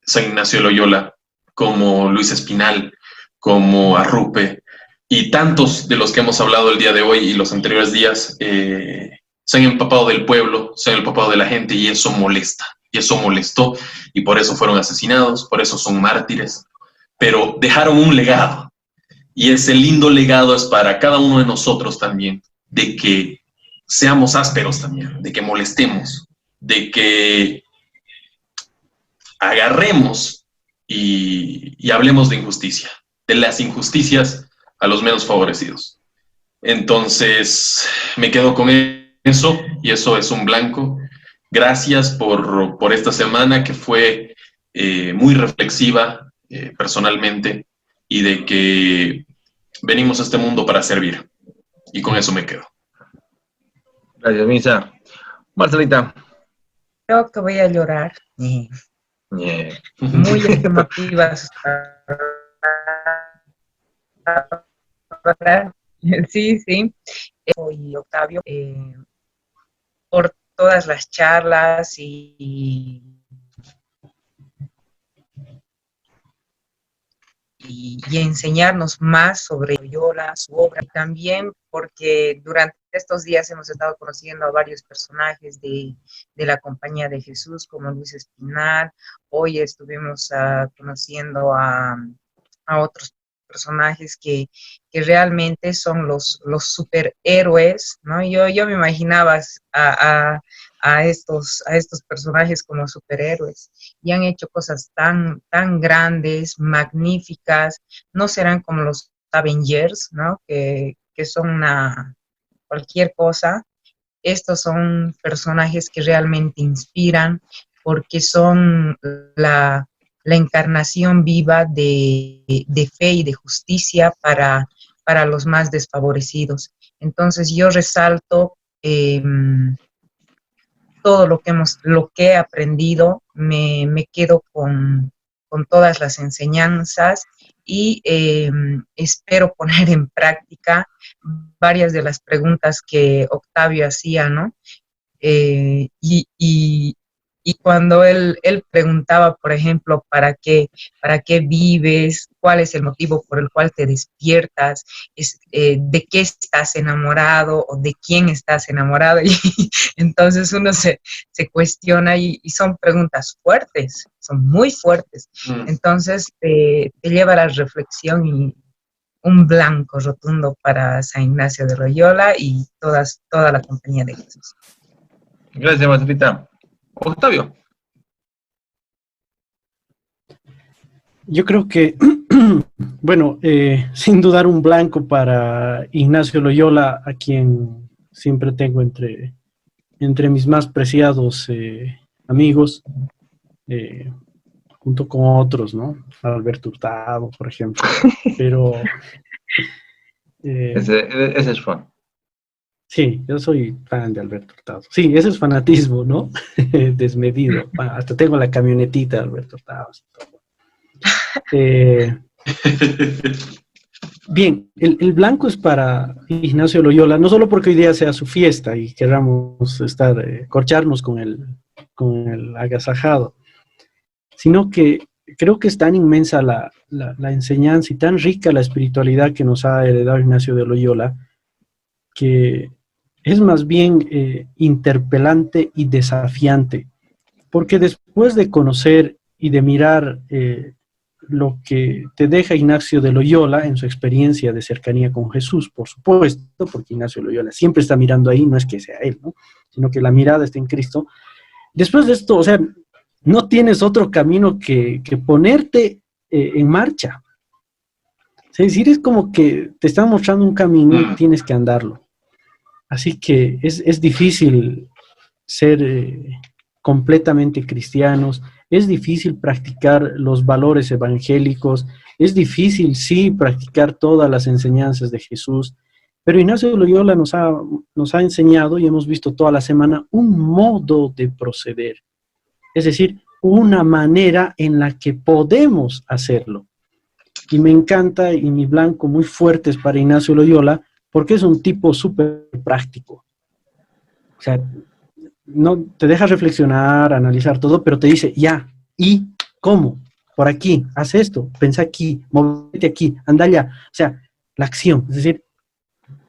San Ignacio de Loyola como Luis Espinal, como Arrupe, y tantos de los que hemos hablado el día de hoy y los anteriores días, se han empapado del pueblo, se han empapado de la gente, y eso molesta, y eso molestó, y por eso fueron asesinados, por eso son mártires, pero dejaron un legado, y ese lindo legado es para cada uno de nosotros también, de que seamos ásperos también, de que molestemos, de que agarremos y hablemos de injusticia, de las injusticias a los menos favorecidos. Entonces, me quedo con eso, y eso es un blanco. Gracias por esta semana que fue muy reflexiva personalmente, y de que venimos a este mundo para servir. Y con eso me quedo. Gracias, Misa. Marcelita. Creo que voy a llorar. Yeah. Muy emotivas. Sí, sí. Y Octavio, por todas las charlas y enseñarnos más sobre Loyola, su obra, y también porque durante estos días hemos estado conociendo a varios personajes de la Compañía de Jesús, como Luis Espinal. Hoy estuvimos conociendo a otros personajes que realmente son los superhéroes, ¿no? Yo me imaginaba a estos personajes como superhéroes, y han hecho cosas tan grandes, magníficas. No serán como los Avengers, ¿no? Que son cualquier cosa. Estos son personajes que realmente inspiran, porque son la encarnación viva de fe y de justicia para los más desfavorecidos. Entonces yo resalto todo lo que he aprendido, me quedo con todas las enseñanzas, y espero poner en práctica varias de las preguntas que Octavio hacía, ¿no? Y Y cuando él preguntaba, por ejemplo, ¿para qué vives? ¿Cuál es el motivo por el cual te despiertas? ¿De qué estás enamorado o de quién estás enamorado? Y entonces uno se cuestiona y son preguntas fuertes, son muy fuertes. Entonces te lleva a la reflexión y un blanco rotundo para San Ignacio de Loyola y toda la compañía de Jesús. Gracias, Marcelita. Octavio. Yo creo que, bueno, sin dudar un blanco para Ignacio Loyola, a quien siempre tengo entre mis más preciados amigos, junto con otros, ¿no? Alberto Hurtado, por ejemplo. Pero... ese es fan. Sí, yo soy fan de Alberto Hurtado. Sí, ese es fanatismo, ¿no? Desmedido. Hasta tengo la camionetita de Alberto Hurtado. Bien, el blanco es para Ignacio Loyola, no solo porque hoy día sea su fiesta y queramos corcharnos con el agasajado, sino que creo que es tan inmensa la enseñanza y tan rica la espiritualidad que nos ha heredado Ignacio de Loyola, que es más bien interpelante y desafiante, porque después de conocer y de mirar lo que te deja Ignacio de Loyola en su experiencia de cercanía con Jesús, por supuesto, porque Ignacio de Loyola siempre está mirando ahí, no es que sea él, ¿no? Sino que la mirada está en Cristo. Después de esto, o sea, no tienes otro camino que ponerte en marcha. Es decir, es como que te están mostrando un camino y tienes que andarlo. Así que es difícil ser completamente cristianos, es difícil practicar los valores evangélicos, es difícil, sí, practicar todas las enseñanzas de Jesús, pero Ignacio de Loyola nos ha enseñado, y hemos visto toda la semana, un modo de proceder. Es decir, una manera en la que podemos hacerlo. Y me encanta, y mi blanco muy fuerte es para Ignacio Loyola, porque es un tipo súper práctico. O sea, no te deja reflexionar, analizar todo, pero te dice, ya, ¿y cómo? Por aquí, haz esto, pensa aquí, móvete aquí, anda allá. O sea, la acción, es decir,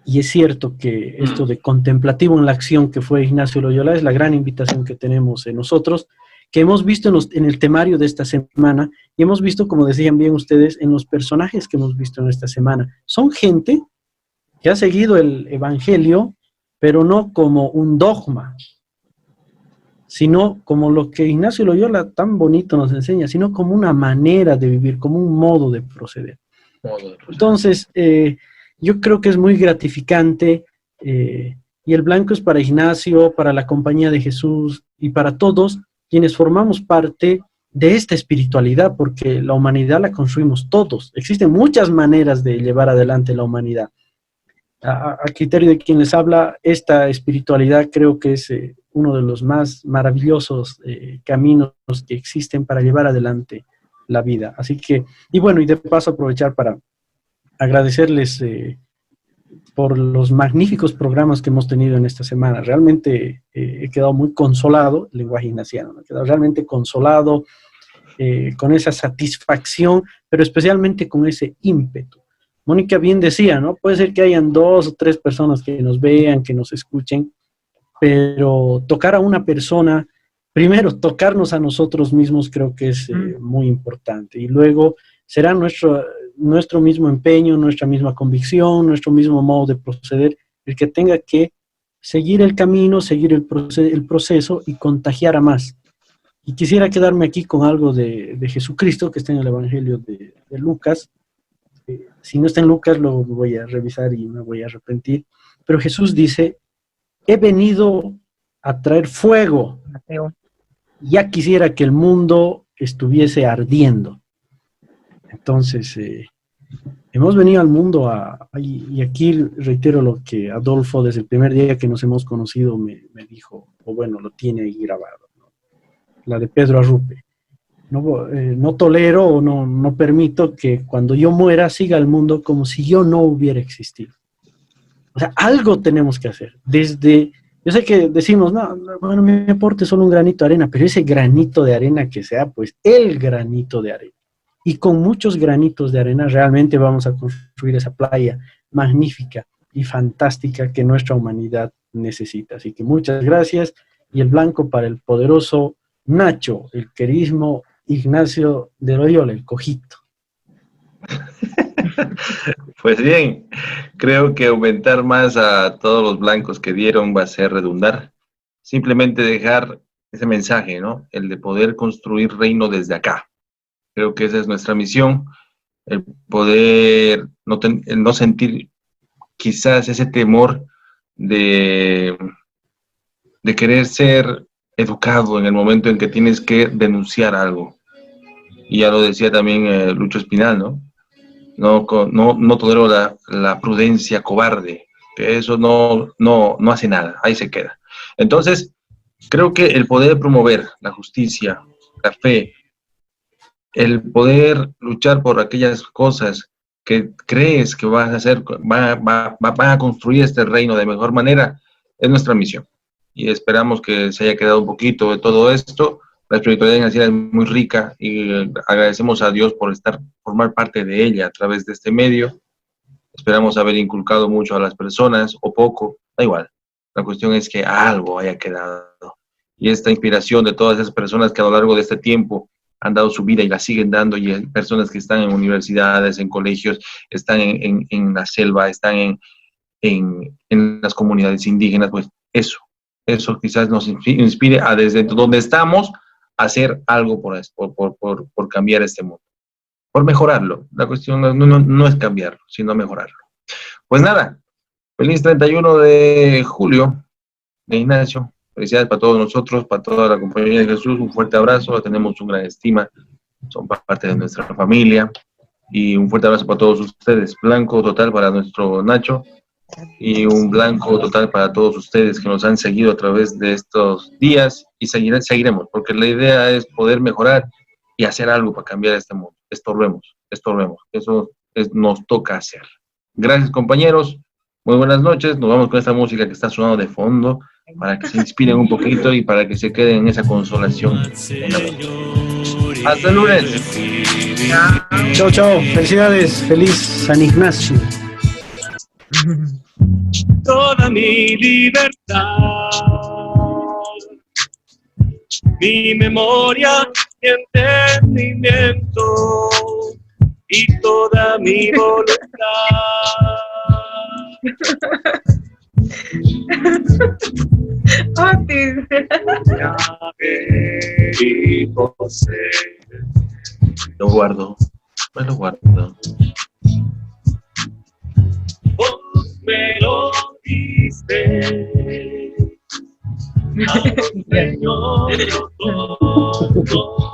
y es cierto que esto de contemplativo en la acción que fue Ignacio Loyola es la gran invitación que tenemos en nosotros, que hemos visto en el temario de esta semana, y hemos visto, como decían bien ustedes, en los personajes que hemos visto en esta semana. Son gente que ha seguido el Evangelio, pero no como un dogma, sino como lo que Ignacio Loyola tan bonito nos enseña, sino como una manera de vivir, como un modo de proceder. Entonces, yo creo que es muy gratificante, y el blanco es para Ignacio, para la compañía de Jesús y para todos quienes formamos parte de esta espiritualidad, porque la humanidad la construimos todos. Existen muchas maneras de llevar adelante la humanidad. A criterio de quien les habla, esta espiritualidad creo que es uno de los más maravillosos caminos que existen para llevar adelante la vida. Así que, y bueno, y de paso aprovechar para agradecerles por los magníficos programas que hemos tenido en esta semana. Realmente he quedado muy consolado, el lenguaje ignaciano, ¿no? He quedado realmente consolado, con esa satisfacción, pero especialmente con ese ímpetu. Mónica bien decía, ¿no? Puede ser que hayan 2 o 3 personas que nos vean, que nos escuchen, pero tocar a una persona, primero tocarnos a nosotros mismos creo que es muy importante, y luego será nuestro mismo empeño, nuestra misma convicción, nuestro mismo modo de proceder, el que tenga que seguir el camino, seguir el proceso y contagiar a más. Y quisiera quedarme aquí con algo de Jesucristo, que está en el Evangelio de Lucas. Si no está en Lucas, lo voy a revisar y me voy a arrepentir. Pero Jesús dice, he venido a traer fuego. Ya quisiera que el mundo estuviese ardiendo. Entonces, hemos venido al mundo y aquí reitero lo que Adolfo desde el primer día que nos hemos conocido me dijo, o bueno, lo tiene ahí grabado, ¿no? La de Pedro Arrupe. No tolero o no permito que cuando yo muera siga el mundo como si yo no hubiera existido. O sea, algo tenemos que hacer. Desde Yo sé que decimos, no, bueno, mi aporte es solo un granito de arena, pero ese granito de arena que sea, pues, el granito de arena. Y con muchos granitos de arena realmente vamos a construir esa playa magnífica y fantástica que nuestra humanidad necesita. Así que muchas gracias. Y el blanco para el poderoso Nacho, el queridísimo Ignacio de Loyola, el cojito. Pues bien, creo que aumentar más a todos los blancos que dieron va a ser redundar. Simplemente dejar ese mensaje, ¿no? El de poder construir reino desde acá. Creo que esa es nuestra misión, el poder el no sentir quizás ese temor de querer ser educado en el momento en que tienes que denunciar algo. Y ya lo decía también Lucho Espinal, ¿no? No tolero la prudencia cobarde, que eso no hace nada, ahí se queda. Entonces, creo que el poder promover la justicia, la fe, el poder luchar por aquellas cosas que crees que vas a hacer, van a construir este reino de mejor manera, es nuestra misión. Y esperamos que se haya quedado un poquito de todo esto. La espiritualidad naciana es muy rica y agradecemos a Dios por formar parte de ella a través de este medio. Esperamos haber inculcado mucho a las personas, o poco, da igual. La cuestión es que algo haya quedado. Y esta inspiración de todas esas personas que a lo largo de este tiempo han dado su vida y la siguen dando, y personas que están en universidades, en colegios, están en la selva, están en las comunidades indígenas, pues eso quizás nos inspire a desde donde estamos hacer algo por cambiar este mundo, por mejorarlo. La cuestión no es cambiarlo, sino mejorarlo. Pues nada, feliz 31 de julio de Ignacio. Felicidades para todos nosotros, para toda la compañía de Jesús. Un fuerte abrazo, la tenemos una gran estima, son parte de nuestra familia. Y un fuerte abrazo para todos ustedes. Blanco total para nuestro Nacho. Y un blanco total para todos ustedes que nos han seguido a través de estos días, y seguiremos, porque la idea es poder mejorar y hacer algo para cambiar este mundo. Estorbemos, eso nos toca hacer. Gracias, compañeros, muy buenas noches. Nos vamos con esta música que está sonando de fondo para que se inspiren un poquito y para que se queden en esa consolación. Hasta el lunes. Chao, chao, felicidades, feliz San Ignacio. Toda mi libertad, mi memoria, mi entendimiento y toda mi voluntad. Y José. Lo guardo, me lo guardo. Vos me lo diste, al Señor todo.